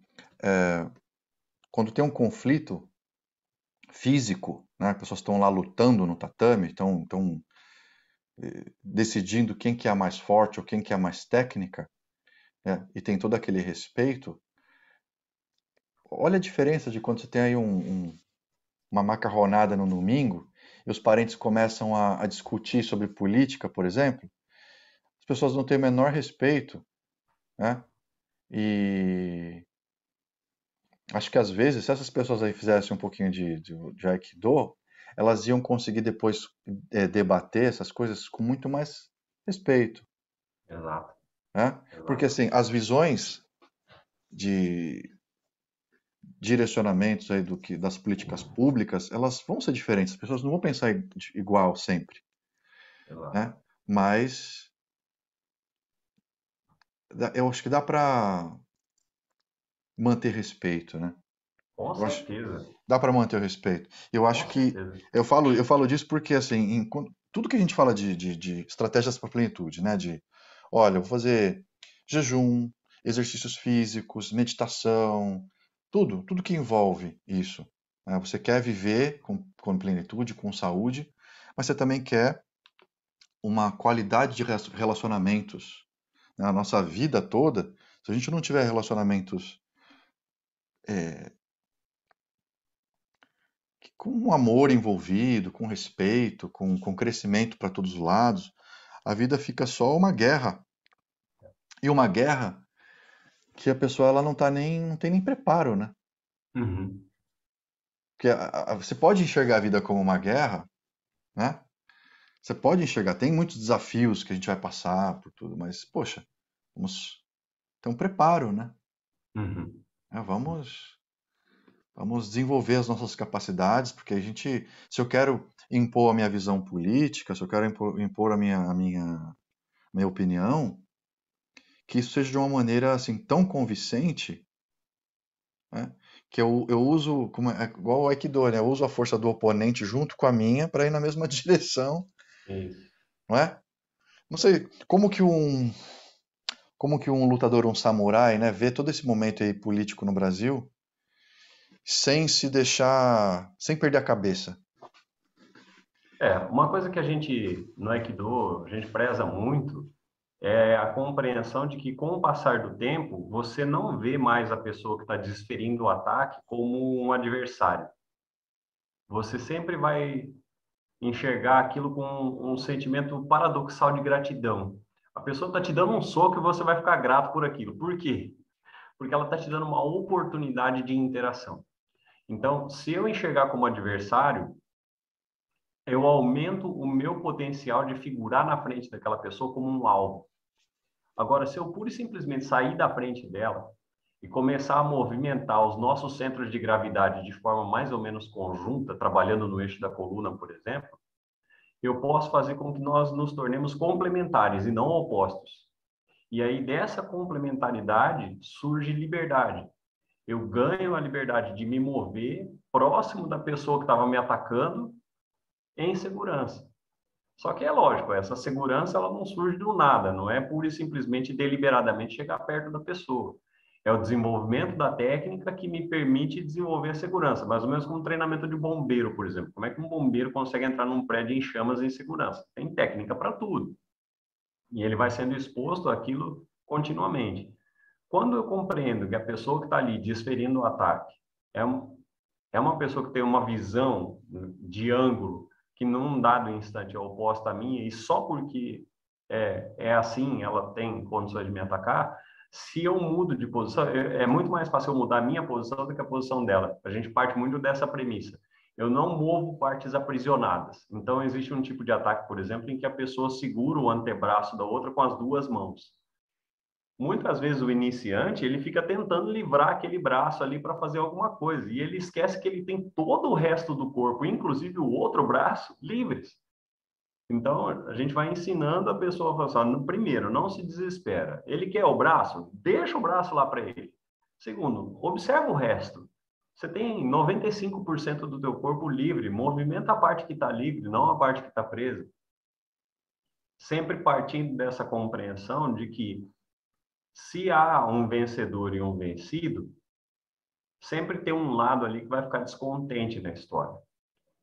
quando tem um conflito físico, né? As pessoas estão lá lutando no tatame, estão decidindo quem que é a mais forte ou quem que é a mais técnica, né? E tem todo aquele respeito. Olha a diferença de quando você tem aí uma macarronada no domingo e os parentes começam a discutir sobre política, por exemplo. As pessoas não têm o menor respeito, né? E acho que às vezes, se essas pessoas aí fizessem um pouquinho de Aikido, elas iam conseguir depois debater essas coisas com muito mais respeito, Exato, né? Porque exato. assim, as visões de direcionamentos aí das políticas públicas, elas vão ser diferentes. As pessoas não vão pensar igual sempre, Exato. né? Mas eu acho que dá para manter respeito, né? Com Eu acho, certeza, dá para manter o respeito. Eu com acho que certeza. eu falo disso porque assim, tudo que a gente fala de estratégias para plenitude, né? Olha, eu vou fazer jejum, exercícios físicos, meditação, tudo que envolve isso, né? Você quer viver com plenitude, com saúde, mas você também quer uma qualidade de relacionamentos, né? A nossa vida toda, se a gente não tiver relacionamentos com um amor envolvido, com respeito, com crescimento para todos os lados, a vida fica só uma guerra. E uma guerra que a pessoa ela não tem nem preparo, né? Uhum. Porque você pode enxergar a vida como uma guerra, né? Você pode enxergar, tem muitos desafios que a gente vai passar por tudo, mas poxa, vamos ter um preparo, né? Uhum. Vamos desenvolver as nossas capacidades, porque se eu quero impor a minha visão política, se eu quero impor a minha opinião, que isso seja de uma maneira assim tão convincente, né, que eu uso, é igual o Aikido, né? Eu uso a força do oponente junto com a minha para ir na mesma direção, Isso. não é? Não sei como que um lutador, um samurai, né, vê todo esse momento aí político no Brasil sem perder a cabeça. Uma coisa que a gente, no Aikido, a gente preza muito é a compreensão de que, com o passar do tempo, você não vê mais a pessoa que está desferindo o ataque como um adversário. Você sempre vai enxergar aquilo com um sentimento paradoxal de gratidão. A pessoa está te dando um soco e você vai ficar grato por aquilo. Por quê? Porque ela está te dando uma oportunidade de interação. Então, se eu enxergar como adversário, eu aumento o meu potencial de figurar na frente daquela pessoa como um alvo. Agora, se eu pura e simplesmente sair da frente dela e começar a movimentar os nossos centros de gravidade de forma mais ou menos conjunta, trabalhando no eixo da coluna, por exemplo, eu posso fazer com que nós nos tornemos complementares e não opostos. E aí, dessa complementaridade, surge liberdade. Eu ganho a liberdade de me mover próximo da pessoa que estava me atacando em segurança. Só que é lógico, essa segurança ela não surge do nada, não é pura e simplesmente deliberadamente chegar perto da pessoa. É o desenvolvimento da técnica que me permite desenvolver a segurança, mais ou menos como um treinamento de bombeiro, por exemplo. Como é que um bombeiro consegue entrar num prédio em chamas em segurança? Tem técnica para tudo. E ele vai sendo exposto àquilo continuamente. Quando eu compreendo que a pessoa que está ali desferindo o ataque é, é uma pessoa que tem uma visão de ângulo que num dado instante é oposta à minha, e só porque é assim ela tem condições de me atacar, se eu mudo de posição, é muito mais fácil eu mudar a minha posição do que a posição dela. A gente parte muito dessa premissa. eu não movo partes aprisionadas. Então, existe um tipo de ataque, por exemplo, em que a pessoa segura o antebraço da outra com as duas mãos. Muitas vezes o iniciante, ele fica tentando livrar aquele braço ali para fazer alguma coisa, e ele esquece que ele tem todo o resto do corpo, inclusive o outro braço, livres. Então, a gente vai ensinando a pessoa a falar assim, primeiro, não se desespera. Ele quer o braço? Deixa o braço lá para ele. Segundo, observa o resto. Você tem 95% do teu corpo livre, movimenta a parte que está livre, não a parte que está presa. Sempre partindo dessa compreensão de que se há um vencedor e um vencido, sempre tem um lado ali que vai ficar descontente na história.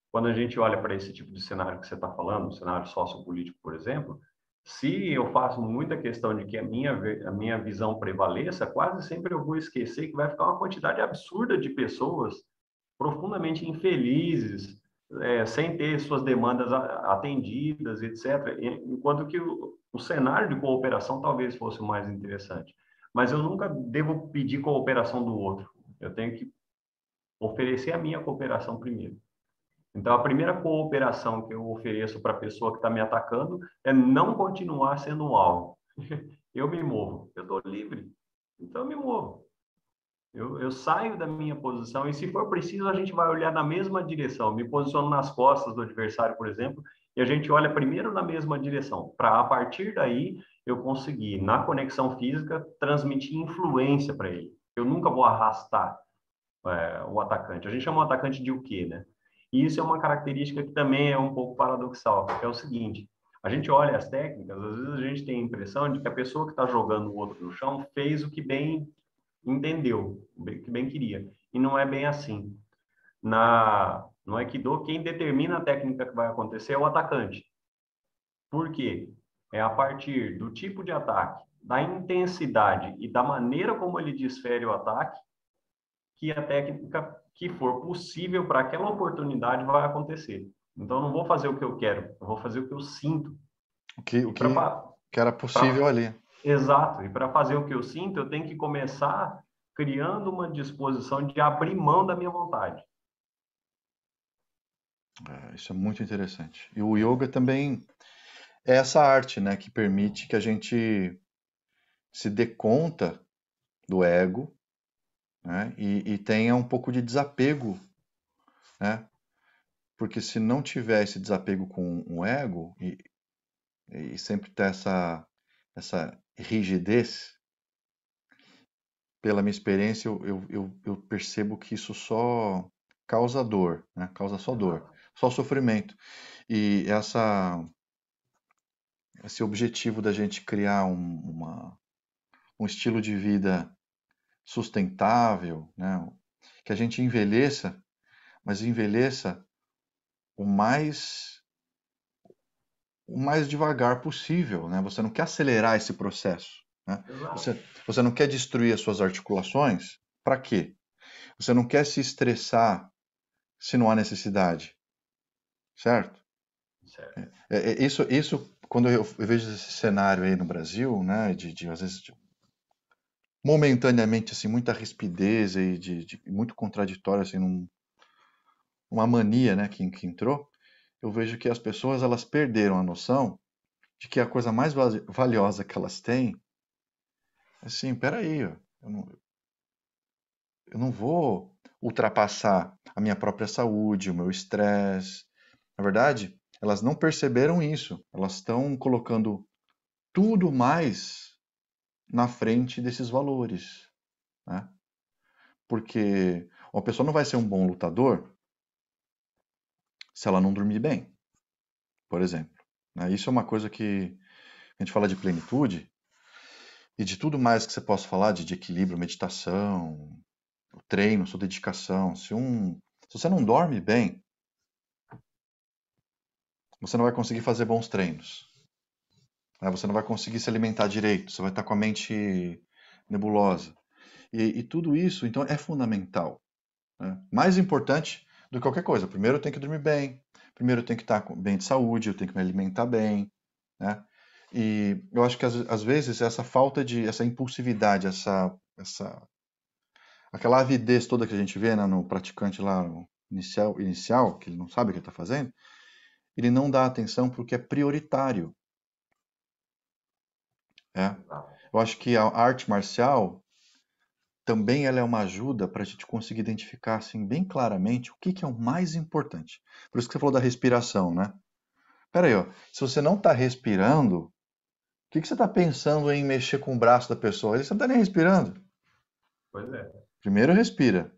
Quando a gente olha para esse tipo de cenário que você está falando, um cenário sociopolítico, por exemplo, se eu faço muita questão de que a minha visão prevaleça, quase sempre eu vou esquecer que vai ficar uma quantidade absurda de pessoas profundamente infelizes, sem ter suas demandas atendidas, etc. Enquanto que o cenário de cooperação talvez fosse o mais interessante. Mas eu nunca devo pedir cooperação do outro. Eu tenho que oferecer a minha cooperação primeiro. Então, a primeira cooperação que eu ofereço para a pessoa que está me atacando é não continuar sendo um alvo. Eu me movo, eu estou livre, então eu me movo. Eu saio da minha posição e, se for preciso, a gente vai olhar na mesma direção. Me posiciono nas costas do adversário, por exemplo, e a gente olha primeiro na mesma direção, para, a partir daí, eu conseguir, na conexão física, transmitir influência para ele. Eu nunca vou arrastar o atacante. A gente chama o atacante de o quê, né? E isso é uma característica que também é um pouco paradoxal, que é o seguinte: a gente olha as técnicas, às vezes a gente tem a impressão de que a pessoa que está jogando o outro no chão fez o que bem entendeu, o que bem queria. E não é bem assim. No Aikido, quem determina a técnica que vai acontecer é o atacante. Por quê? É a partir do tipo de ataque, da intensidade e da maneira como ele desfere o ataque, que a técnica que for possível para aquela oportunidade vai acontecer. Então, eu não vou fazer o que eu quero, eu vou fazer o que eu sinto. O que era possível ali. Exato. E para fazer o que eu sinto, eu tenho que começar criando uma disposição de abrir mão da minha vontade. Isso é muito interessante. E o yoga também é essa arte, né, que permite que a gente se dê conta do ego, né, e tenha um pouco de desapego, né? Porque se não tiver esse desapego com o ego e sempre ter essa rigidez, pela minha experiência, eu percebo que isso só causa dor, né? Causa só dor, só sofrimento. E esse objetivo da gente criar um estilo de vida sustentável, né? Que a gente envelheça, mas envelheça o mais devagar possível, né? Você não quer acelerar esse processo, né? Você não quer destruir as suas articulações, para quê? Você não quer se estressar se não há necessidade, certo? Certo. Isso quando eu vejo esse cenário aí no Brasil, né, às vezes momentaneamente assim muita rispidez e de muito contraditório assim, uma mania, né, que entrou, eu vejo que as pessoas elas perderam a noção de que a coisa mais valiosa que elas têm, assim, peraí, eu não vou ultrapassar a minha própria saúde, o meu estresse. Na verdade, elas não perceberam isso. Elas estão colocando tudo mais na frente desses valores, né? Porque uma pessoa não vai ser um bom lutador se ela não dormir bem, por exemplo, né? Isso é uma coisa que a gente fala de plenitude e de tudo mais que você possa falar, de equilíbrio, meditação, o treino, sua dedicação. Se você não dorme bem, você não vai conseguir fazer bons treinos, né? Você não vai conseguir se alimentar direito, você vai estar com a mente nebulosa. E tudo isso, então, é fundamental, né? Mais importante do que qualquer coisa. Primeiro eu tenho que dormir bem, primeiro eu tenho que estar bem de saúde, eu tenho que me alimentar bem, né? E eu acho que às vezes essa falta essa aquela avidez toda que a gente vê, né, no praticante lá inicial, que ele não sabe o que está fazendo, ele não dá atenção para o que é prioritário. Eu acho que a arte marcial também ela é uma ajuda para a gente conseguir identificar assim, bem claramente o que é o mais importante. Por isso que você falou da respiração, né? Pera aí, ó, se você não está respirando, o que você está pensando em mexer com o braço da pessoa? Você não está nem respirando. Pois é. Primeiro respira.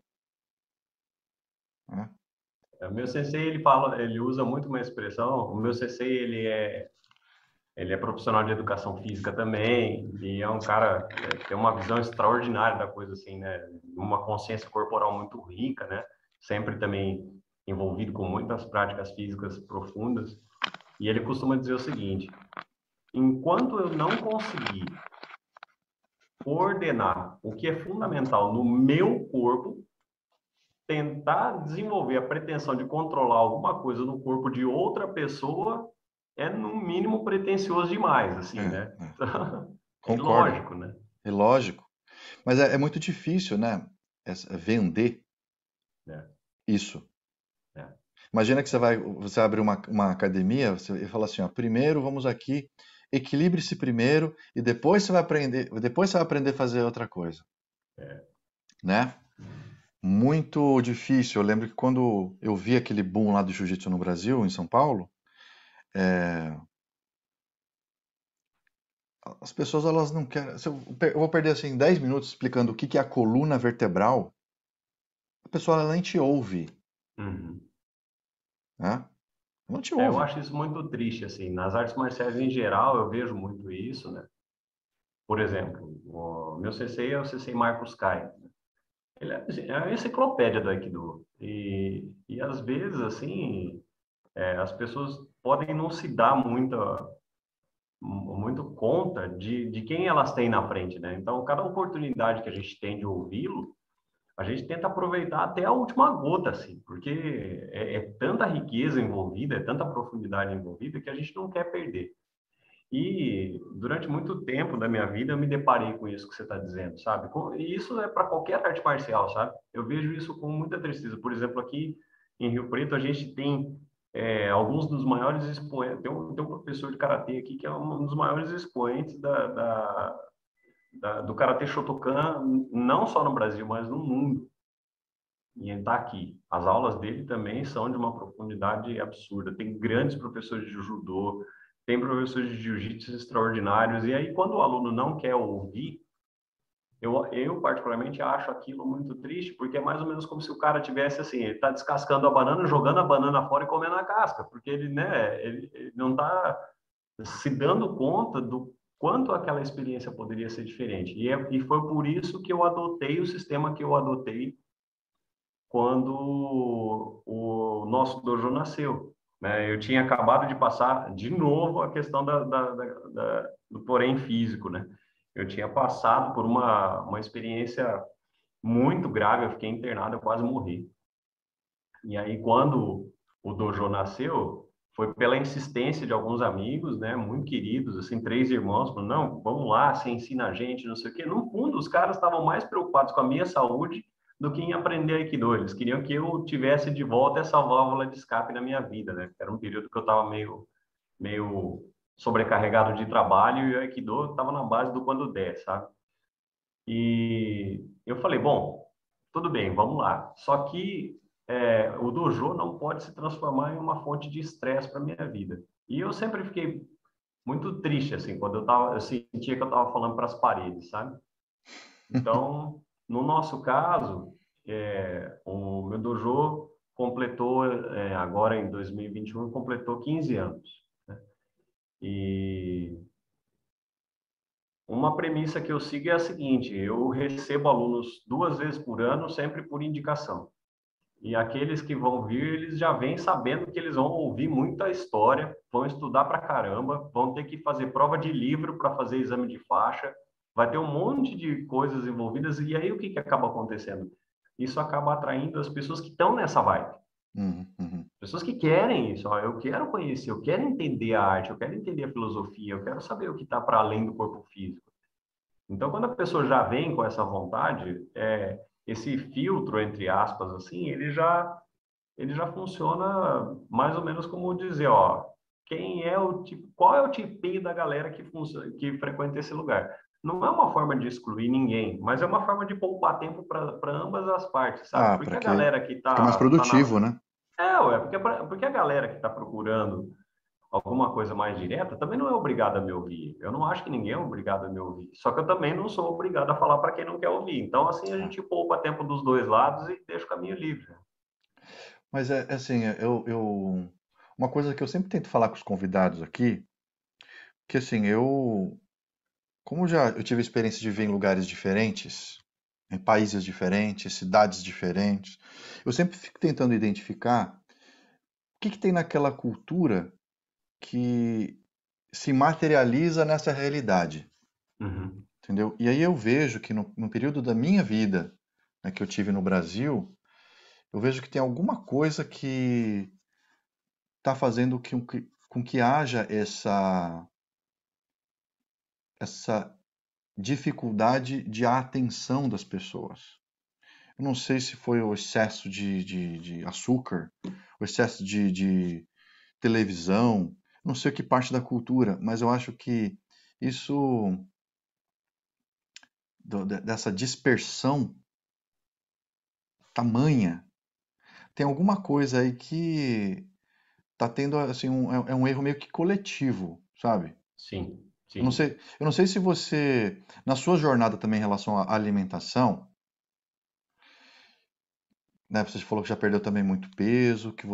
Né? O meu sensei, ele usa muito uma expressão, o meu sensei, ele é profissional de educação física também, e é um cara que tem uma visão extraordinária da coisa, assim, né? Uma consciência corporal muito rica, né? Sempre também envolvido com muitas práticas físicas profundas. E ele costuma dizer o seguinte: enquanto eu não conseguir coordenar o que é fundamental no meu corpo, tentar desenvolver a pretensão de controlar alguma coisa no corpo de outra pessoa é, no mínimo, pretensioso demais, assim, né? É Concordo. ilógico, né? É lógico. Mas é muito difícil, né? Vender isso. Imagina que você abre uma academia e fala assim, ó, primeiro vamos aqui, equilibre-se primeiro e depois você vai aprender a fazer outra coisa. Né? Muito difícil. Eu lembro que quando eu vi aquele boom lá do jiu-jitsu no Brasil, em São Paulo, as pessoas elas não querem. Se eu vou perder assim 10 minutos explicando o que é a coluna vertebral, a pessoa ela nem te ouve. Uhum. Né? Não te Eu ouve. acho isso muito triste, assim. Nas artes marciais em geral, eu vejo muito isso, né? Por exemplo, o meu sensei é o sensei Marcos Kai. Ele é a enciclopédia do Aikido. E às vezes, assim, as pessoas podem não se dar muito conta de quem elas têm na frente, né? Então, cada oportunidade que a gente tem de ouvi-lo, a gente tenta aproveitar até a última gota, assim, porque é tanta riqueza envolvida, é tanta profundidade envolvida que a gente não quer perder. E durante muito tempo da minha vida eu me deparei com isso que você está dizendo, sabe? E isso é para qualquer arte marcial, sabe? Eu vejo isso com muita tristeza. Por exemplo, aqui em Rio Preto a gente tem alguns dos maiores expoentes. Tem um professor de karatê aqui que é um dos maiores expoentes do karatê Shotokan, não só no Brasil, mas no mundo. E ele está aqui. As aulas dele também são de uma profundidade absurda. Tem grandes professores de judô, tem professores de jiu-jitsu extraordinários. E aí, quando o aluno não quer ouvir, eu particularmente acho aquilo muito triste, porque é mais ou menos como se o cara tivesse assim, ele está descascando a banana, jogando a banana fora e comendo a casca, porque ele, né, ele não está se dando conta do quanto aquela experiência poderia ser diferente. E foi por isso que eu adotei o sistema que eu adotei quando o nosso dojo nasceu. Né? Eu tinha acabado de passar de novo a questão do porém físico. Né? Eu tinha passado por uma experiência muito grave, eu fiquei internado, eu quase morri. E aí, quando o dojo nasceu, foi pela insistência de alguns amigos, né, muito queridos, assim, 3 irmãos, falando, não, vamos lá, você ensina a gente, não sei o quê. No fundo, os caras estavam mais preocupados com a minha saúde do que em aprender Aikido. Eles queriam que eu tivesse de volta essa válvula de escape na minha vida, né? Era um período que eu estava meio sobrecarregado de trabalho e o Aikido estava na base do quando der, sabe? E eu falei, bom, tudo bem, vamos lá. Só que o dojo não pode se transformar em uma fonte de estresse para minha vida. E eu sempre fiquei muito triste, assim, quando eu sentia que eu estava falando para as paredes, sabe? Então, no nosso caso, o meu dojo completou, agora em 2021, completou 15 anos. Né? E uma premissa que eu sigo é a seguinte: eu recebo alunos 2 vezes por ano, sempre por indicação. E aqueles que vão vir, eles já vêm sabendo que eles vão ouvir muita história, vão estudar pra caramba, vão ter que fazer prova de livro para fazer exame de faixa, vai ter um monte de coisas envolvidas. E aí o que acaba acontecendo? Isso acaba atraindo as pessoas que estão nessa vibe. Pessoas que querem isso, ó, eu quero conhecer, eu quero entender a arte, eu quero entender a filosofia, eu quero saber o que está para além do corpo físico. Então, quando a pessoa já vem com essa vontade, esse filtro, entre aspas, assim, ele já ele já funciona mais ou menos como dizer, ó, quem é o tipo, qual é o tipinho da galera que frequenta esse lugar. Não é uma forma de excluir ninguém, mas é uma forma de poupar tempo para ambas as partes, sabe? Ah, Porque para a que galera que fica mais tá na... produtivo, né? Ué, porque a galera que está procurando alguma coisa mais direta também não é obrigada a me ouvir. Eu não acho que ninguém é obrigado a me ouvir. Só que eu também não sou obrigado a falar para quem não quer ouvir. Então, assim, a Ah. gente poupa tempo dos dois lados e deixa o caminho livre. Mas é assim, uma coisa que eu sempre tento falar com os convidados aqui, que assim, como já eu tive a experiência de viver em lugares diferentes, em países diferentes, cidades diferentes, eu sempre fico tentando identificar o que que tem naquela cultura que se materializa nessa realidade, Uhum. entendeu? E aí eu vejo que no período da minha vida, né, que eu tive no Brasil, eu vejo que tem alguma coisa que está fazendo com que haja essa dificuldade de atenção das pessoas. Eu não sei se foi o excesso de açúcar, o excesso de televisão, não sei o que parte da cultura, mas eu acho que isso, dessa dispersão tamanha, tem alguma coisa aí que tá tendo assim é um erro meio que coletivo, sabe? Sim, Eu não sim. sei, eu não sei se você, na sua jornada também em relação à alimentação, né? Você falou que já perdeu também muito peso, o que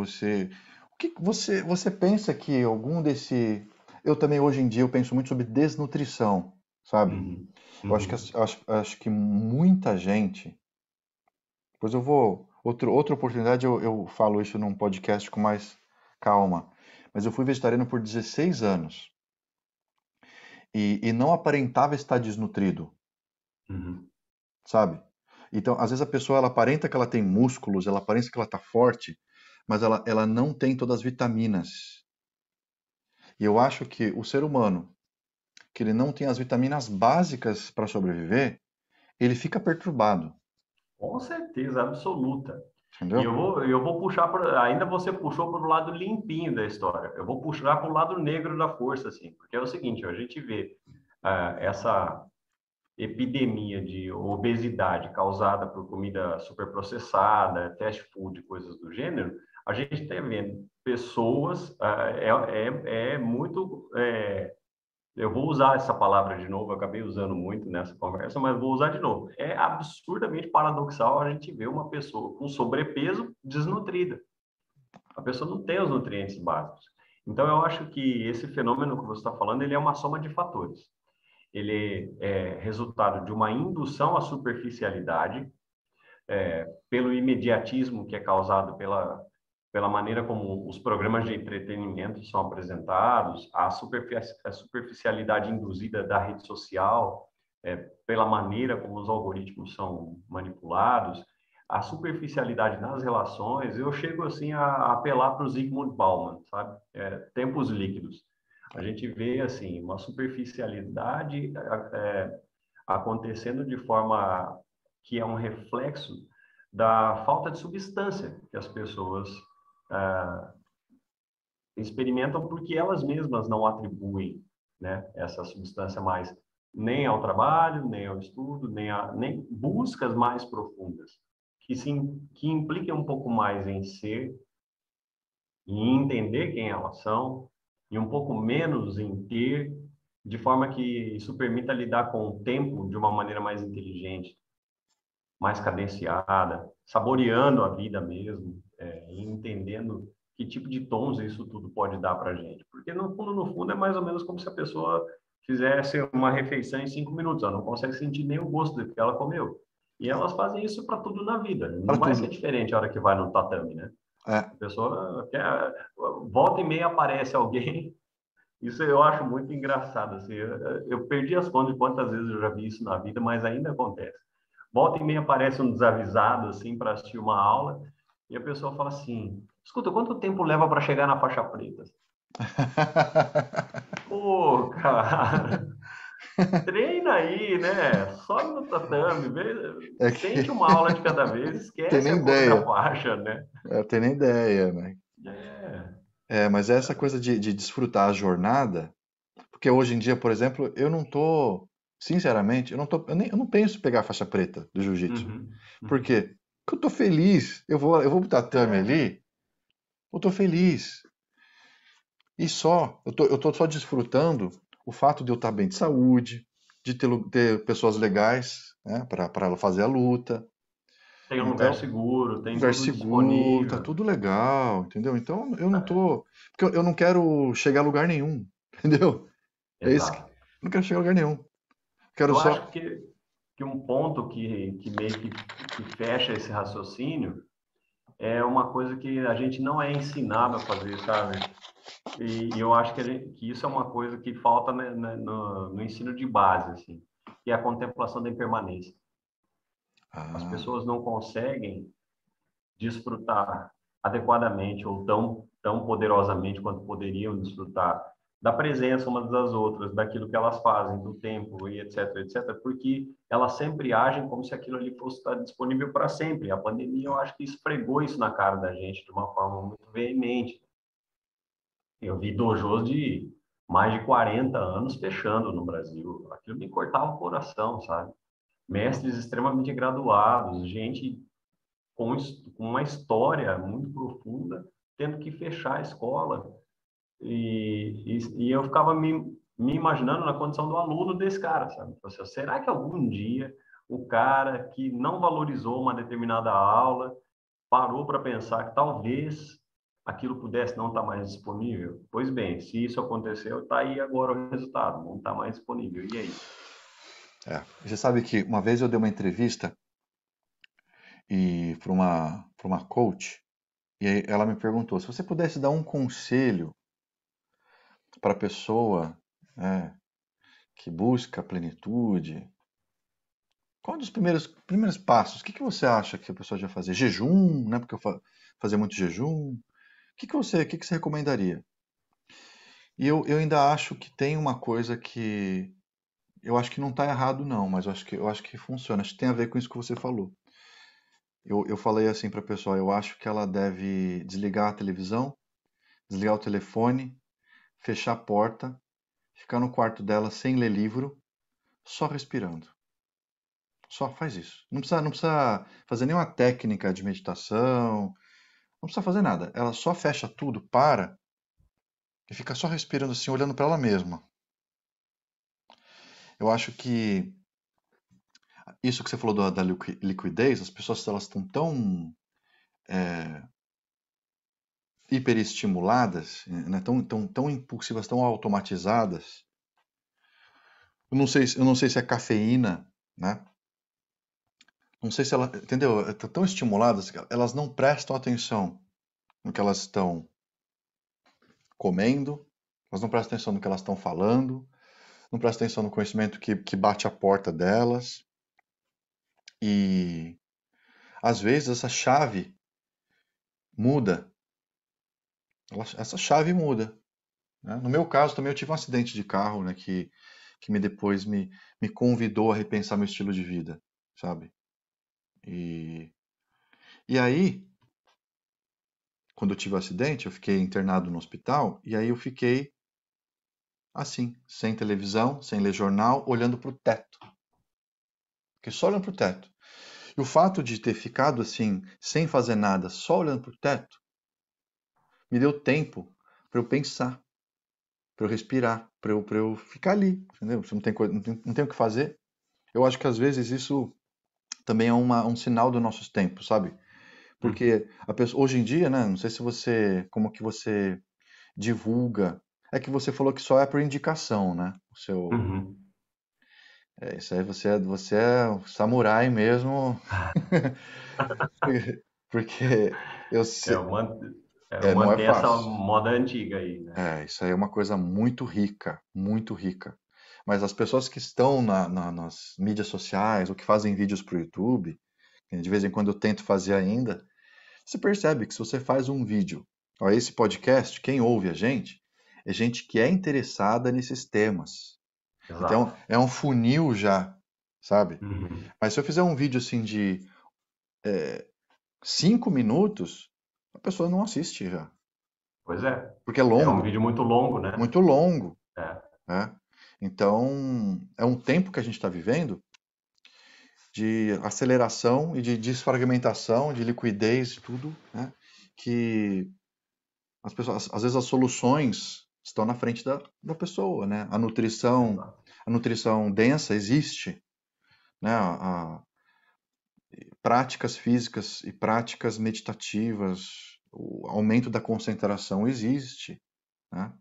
que você pensa que algum desse, eu também hoje em dia eu penso muito sobre desnutrição, sabe? Uhum. Eu acho que Uhum. acho que muita gente, depois eu vou outra oportunidade eu falo isso num podcast com mais calma, mas eu fui vegetariano por 16 anos e não aparentava estar desnutrido, Uhum. sabe? Então, às vezes a pessoa ela aparenta que ela tem músculos, ela aparenta que ela está forte, mas ela não tem todas as vitaminas. E eu acho que o ser humano, que ele não tem as vitaminas básicas para sobreviver, ele fica perturbado, Com certeza, absoluta. E entendeu? eu vou puxar, ainda você puxou para o lado limpinho da história. Eu vou puxar para o lado negro da força, assim, porque é o seguinte, a gente vê essa epidemia de obesidade causada por comida superprocessada, fast food, coisas do gênero, a gente está vendo pessoas, é muito, eu vou usar essa palavra de novo, eu acabei usando muito nessa conversa, mas vou usar de novo. É absurdamente paradoxal a gente ver uma pessoa com sobrepeso desnutrida. A pessoa não tem os nutrientes básicos. Então, eu acho que esse fenômeno que você está falando, ele é uma soma de fatores. Ele é resultado de uma indução à superficialidade, pelo imediatismo que é causado pela maneira como os programas de entretenimento são apresentados, a superficialidade induzida da rede social, pela maneira como os algoritmos são manipulados, a superficialidade nas relações. Eu chego assim a apelar para o Zygmunt Bauman, sabe? Tempos líquidos. A gente vê assim uma superficialidade acontecendo de forma que é um reflexo da falta de substância que as pessoas ah, experimentam porque elas mesmas não atribuem, né, essa substância mais nem ao trabalho, nem ao estudo, nem buscas mais profundas que impliquem um pouco mais em ser e entender quem elas são e um pouco menos em ter, de forma que isso permita lidar com o tempo de uma maneira mais inteligente, mais cadenciada, saboreando a vida mesmo, e entendendo que tipo de tons isso tudo pode dar para a gente. Porque no fundo, é mais ou menos como se a pessoa fizesse uma refeição em 5 minutos, ela não consegue sentir nem o gosto do que ela comeu. E elas fazem isso para tudo na vida. Não Para vai ser tudo. diferente a hora que vai no tatame, né? É, A pessoa quer, volta e meia aparece alguém. Isso eu acho muito engraçado. Assim, eu perdi as contas de quantas vezes eu já vi isso na vida, mas ainda acontece. Volta e meia aparece um desavisado assim para assistir uma aula e a pessoa fala assim: escuta, quanto tempo leva para chegar na faixa preta? Pô, cara, Treina aí, né? Sobe no tatame, É sente que uma aula de cada vez, tem esquece nem a cor da ideia. faixa, né? Tem nem ideia, né? É. Mas essa coisa de desfrutar a jornada, porque hoje em dia, por exemplo, eu não tô, sinceramente, eu não penso em pegar a faixa preta do jiu-jitsu. Uhum, Por uhum. quê? Porque eu tô feliz. Eu vou pro tatame É, ali, eu tô feliz. E só, eu tô só desfrutando o fato de eu estar bem de saúde, de ter pessoas legais, né, para fazer a luta. tem um lugar Então, seguro, tem lugar tudo seguro, tá disponível. tudo legal, entendeu? Então, eu não tô, porque eu não quero chegar a lugar nenhum, entendeu? É isso que, eu Exato. não quero chegar a lugar nenhum. Quero Eu só, acho que um ponto que meio que fecha esse raciocínio é uma coisa que a gente não é ensinado a fazer, sabe? E eu acho que isso é uma coisa que falta, né, no ensino de base, assim, que é a contemplação da impermanência. As ah, pessoas não conseguem desfrutar adequadamente ou tão poderosamente quanto poderiam desfrutar da presença umas das outras, daquilo que elas fazem, do tempo e etc, etc, porque elas sempre agem como se aquilo ali fosse estar disponível para sempre. A pandemia, eu acho que esfregou isso na cara da gente de uma forma muito veemente. Eu vi dojos de mais de 40 anos fechando no Brasil. Aquilo me cortava o coração, sabe? Mestres extremamente graduados, gente com uma história muito profunda, tendo que fechar a escola. E eu ficava me imaginando na condição do aluno desse cara, sabe? Assim, será que algum dia o cara que não valorizou uma determinada aula parou para pensar que talvez aquilo pudesse não estar mais disponível? Pois bem, se isso aconteceu, está aí agora o resultado, não está mais disponível. E aí? você sabe que uma vez eu dei uma entrevista e para uma coach, e aí ela me perguntou, se você pudesse dar um conselho para a pessoa, né, que busca a plenitude, qual dos primeiros passos? O que você acha que a pessoa já fazer? Jejum, né? Porque eu fazia muito jejum. O que você recomendaria? E eu ainda acho que tem uma coisa que eu acho que não está errado não, mas eu acho que funciona. Acho que tem a ver com isso que você falou. Eu falei assim para a pessoa, eu acho que ela deve desligar a televisão, desligar o telefone, fechar a porta, ficar no quarto dela sem ler livro, só respirando. Só faz isso. Não precisa fazer nenhuma técnica de meditação, não precisa fazer nada. Ela só fecha tudo, para e fica só respirando assim, olhando para ela mesma. Eu acho que isso que você falou da liquidez, as pessoas elas estão tão hiperestimuladas, né, tão impulsivas, tão automatizadas. Eu não sei se é cafeína, né? Não sei se ela, entendeu? Estão tão estimuladas que elas não prestam atenção no que elas estão comendo, elas não prestam atenção no que elas estão falando, não prestam atenção no conhecimento que bate a porta delas. E às vezes essa chave muda. Essa chave muda. Né? No meu caso também eu tive um acidente de carro, né, que me convidou a repensar meu estilo de vida, sabe? E, e aí, quando eu tive o acidente, eu fiquei internado no hospital, e aí eu fiquei assim, sem televisão, sem ler jornal, olhando para o teto. Fiquei só olhando para o teto. E o fato de ter ficado assim, sem fazer nada, só olhando para o teto, me deu tempo para eu pensar, para eu respirar, para eu ficar ali, entendeu? Você não tem, não tem o que fazer. Eu acho que às vezes isso também é um sinal dos nossos tempos, sabe? Uhum. Porque a pessoa, hoje em dia, né? Não sei se você, como que você divulga. É que você falou que só é por indicação, né? O seu, Uhum. isso aí você é um samurai mesmo, porque eu É, sei, eu não é mantenho essa fácil. moda antiga aí, né? Isso aí é uma coisa muito rica, muito rica. Mas as pessoas que estão nas mídias sociais ou que fazem vídeos para o YouTube, que de vez em quando eu tento fazer ainda, você percebe que se você faz um vídeo, ó, esse podcast, quem ouve a gente, é gente que é interessada nesses temas. Exato. Então, é um funil já, sabe? Uhum. Mas se eu fizer um vídeo assim de 5 minutos, a pessoa não assiste já. Pois é. Porque é É um longo, vídeo muito longo, né? muito longo, É. né? Então, é um tempo que a gente está vivendo de aceleração e de desfragmentação, de liquidez e tudo, né? Que as pessoas, às vezes as soluções estão na frente da pessoa, né? Exato. A nutrição densa existe, né? Práticas físicas e práticas meditativas, o aumento da concentração existe, né?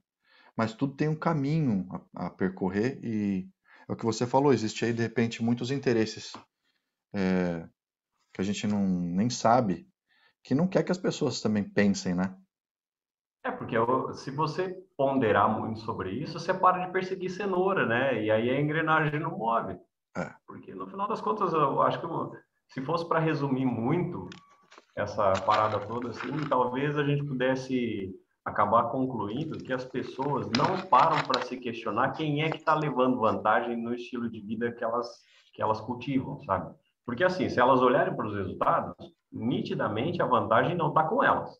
Mas tudo tem um caminho a percorrer e é o que você falou, existe aí de repente muitos interesses que a gente não nem sabe, que não quer que as pessoas também pensem, né? É, porque se você ponderar muito sobre isso, você para de perseguir cenoura, né? E aí a engrenagem não move. É, Porque no final das contas, eu acho que se fosse para resumir muito essa parada toda, assim, talvez a gente pudesse acabar concluindo que as pessoas não param para se questionar quem é que está levando vantagem no estilo de vida que elas cultivam, sabe? Porque assim, se elas olharem para os resultados, nitidamente a vantagem não está com elas.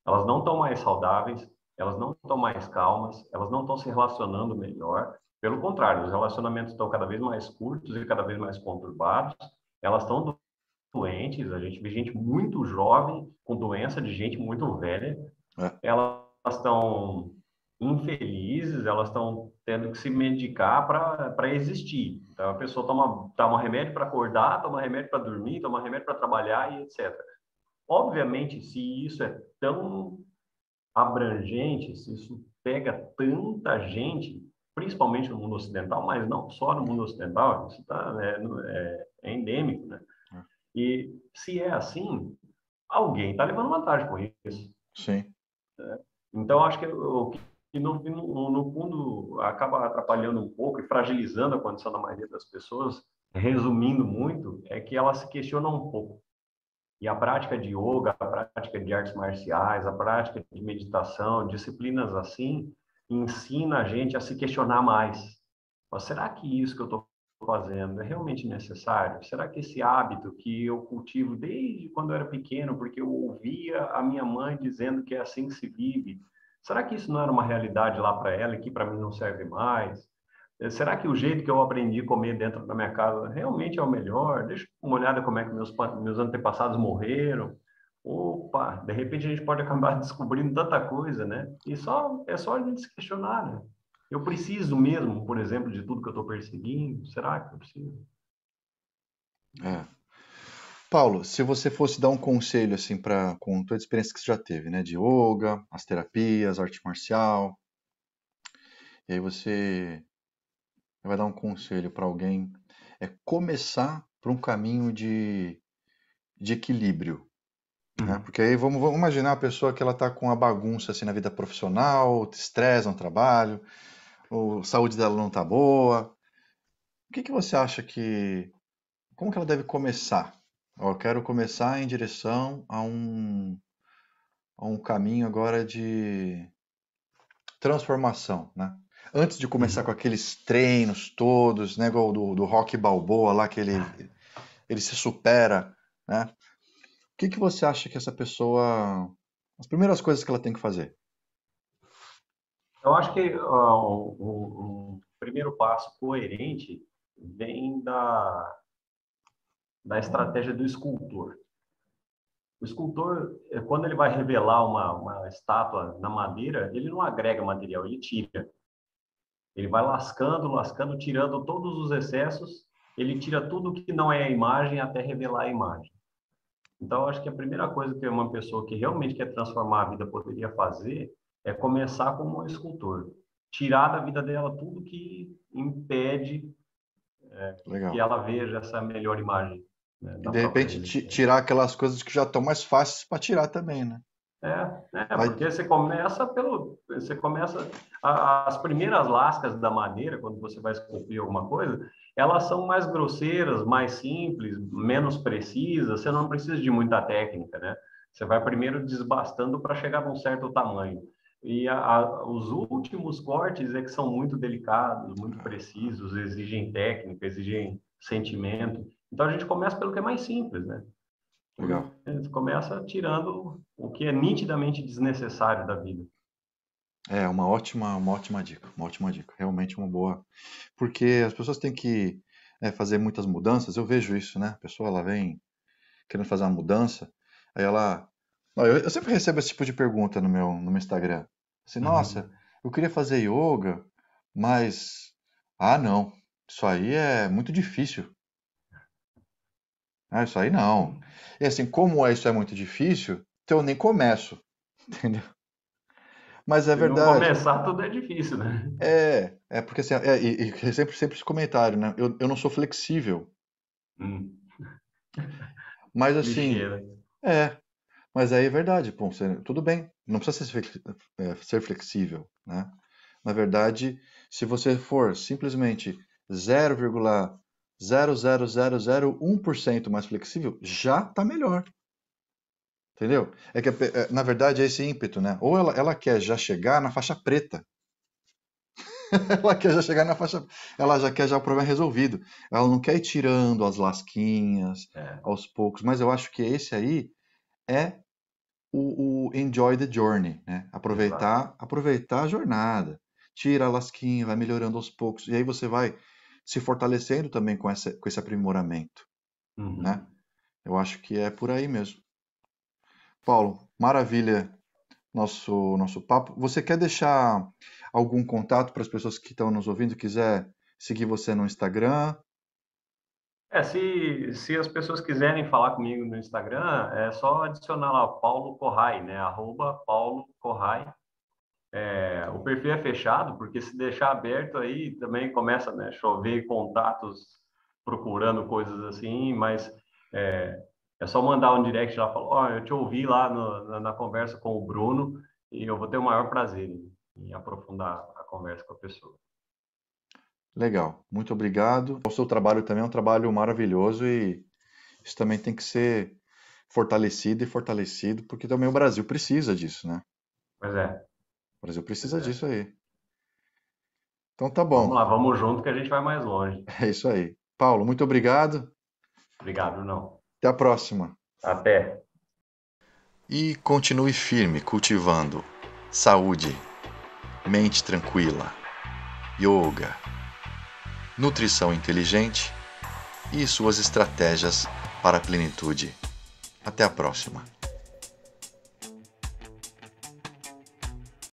Elas não estão mais saudáveis, elas não estão mais calmas, elas não estão se relacionando melhor. Pelo contrário, os relacionamentos estão cada vez mais curtos e cada vez mais conturbados. Elas estão doentes, a gente vê gente muito jovem com doença de gente muito velha. é, Elas estão infelizes, elas estão tendo que se medicar para existir. Então a pessoa toma remédio para acordar, toma remédio para dormir, toma remédio para trabalhar e etc. Obviamente, se isso é tão abrangente, se isso pega tanta gente, principalmente no mundo ocidental, mas não só no mundo ocidental, isso é endêmico, né? é, E se é assim, alguém está levando vantagem com isso. sim, Então, acho que o que no fundo acaba atrapalhando um pouco e fragilizando a condição da maioria das pessoas, resumindo muito, é que elas se questionam um pouco. E a prática de yoga, a prática de artes marciais, a prática de meditação, disciplinas assim, ensina a gente a se questionar mais. Mas será que isso que eu estou fazendo é realmente necessário? Será que esse hábito que eu cultivo desde quando eu era pequeno, porque eu ouvia a minha mãe dizendo que é assim que se vive, será que isso não era uma realidade lá para ela e que para mim não serve mais? Será que o jeito que eu aprendi a comer dentro da minha casa realmente é o melhor? Deixa eu dar uma olhada como é que meus antepassados morreram. Opa, de repente a gente pode acabar descobrindo tanta coisa, né? E é só a gente se questionar, né? Eu preciso mesmo, por exemplo, de tudo que eu estou perseguindo? Será que eu preciso? é. Paulo, se você fosse dar um conselho assim para com toda a experiência que você já teve, né, de yoga, as terapias, arte marcial, e aí você vai dar um conselho para alguém, é começar por um caminho de equilíbrio, né? Uhum. Porque aí vamos imaginar a pessoa que ela está com uma bagunça assim na vida profissional, estresse no trabalho, ou a saúde dela não está boa. O que que você acha como que ela deve começar? Ó, eu quero começar em direção a um caminho agora de transformação, né? Antes de começar com Uhum. aqueles treinos todos, né, igual do Rocky Balboa lá, que ele se supera, né? O que que você acha que essa pessoa, as primeiras coisas que ela tem que fazer? Eu acho que o primeiro passo coerente vem da estratégia do escultor. O escultor, quando ele vai revelar uma estátua na madeira, ele não agrega material, ele tira. Ele vai lascando, lascando, tirando todos os excessos, ele tira tudo que não é a imagem até revelar a imagem. Então, eu acho que a primeira coisa que uma pessoa que realmente quer transformar a vida poderia fazer é começar como um escultor. Tirar da vida dela tudo que impede que Legal. ela veja essa melhor imagem, né, E da de própria repente existência. tirar aquelas coisas que já estão mais fáceis para tirar também, né? Vai, Porque você começa as primeiras lascas da madeira, quando você vai esculpir alguma coisa, elas são mais grosseiras, mais simples, menos precisas, você não precisa de muita técnica, né? Você vai primeiro desbastando para chegar a um certo tamanho. E os últimos cortes é que são muito delicados, muito precisos, exigem técnica, exigem sentimento. Então a gente começa pelo que é mais simples, né? Legal. A gente começa tirando o que é nitidamente desnecessário da vida. É uma ótima dica, uma ótima dica. Realmente uma boa. Porque as pessoas têm que fazer muitas mudanças. Eu vejo isso, né? A pessoa ela vem querendo fazer uma mudança, aí ela. Não, eu sempre recebo esse tipo de pergunta no meu Instagram. Assim, nossa, Uhum. eu queria fazer yoga, mas. Ah, não. Isso aí é muito difícil. Ah, isso aí não. E assim, como isso é muito difícil, então eu nem começo. Entendeu? Mas é Se não verdade. começar, tudo é difícil, né? É porque assim, e sempre esse comentário, né? Eu não sou flexível. Hum, Mas clichê, assim, né? é. Mas aí é verdade, pô, tudo bem, não precisa ser flexível, né? Na verdade, se você for simplesmente 0,00001% mais flexível, já está melhor, entendeu? É que, na verdade, é esse ímpeto, né? Ou ela quer já chegar na faixa preta, ela quer já chegar na faixa, ela já quer já o problema resolvido. Ela não quer ir tirando as lasquinhas É, aos poucos, mas eu acho que esse aí é o enjoy the journey, né? exato. Aproveitar a jornada. Tira a lasquinha, vai melhorando aos poucos. E aí você vai se fortalecendo também com esse aprimoramento, né? Uhum. Eu acho que é por aí mesmo. Paulo, maravilha nosso papo. Você quer deixar algum contato para as pessoas que estão nos ouvindo, quiser seguir você no Instagram? Se as pessoas quiserem falar comigo no Instagram, é só adicionar lá Paulo Corrai, né? @Paulo Corrai. O perfil é fechado, porque se deixar aberto aí também começa, né, chover contatos procurando coisas assim, mas é, é só mandar um direct lá e falar, ó, eu te ouvi lá na conversa com o Bruno e eu vou ter o maior prazer em aprofundar a conversa com a pessoa. Legal, muito obrigado. O seu trabalho também é um trabalho maravilhoso e isso também tem que ser fortalecido e fortalecido, porque também o Brasil precisa disso, né? Pois é, O Brasil pois precisa é. disso aí. Então tá Vamos bom, lá, vamos junto que a gente vai mais longe. é isso aí. Paulo, muito obrigado. Obrigado, não. Até a próxima. Até. E continue firme cultivando saúde, mente tranquila, yoga, nutrição inteligente e suas estratégias para a plenitude. Até a próxima.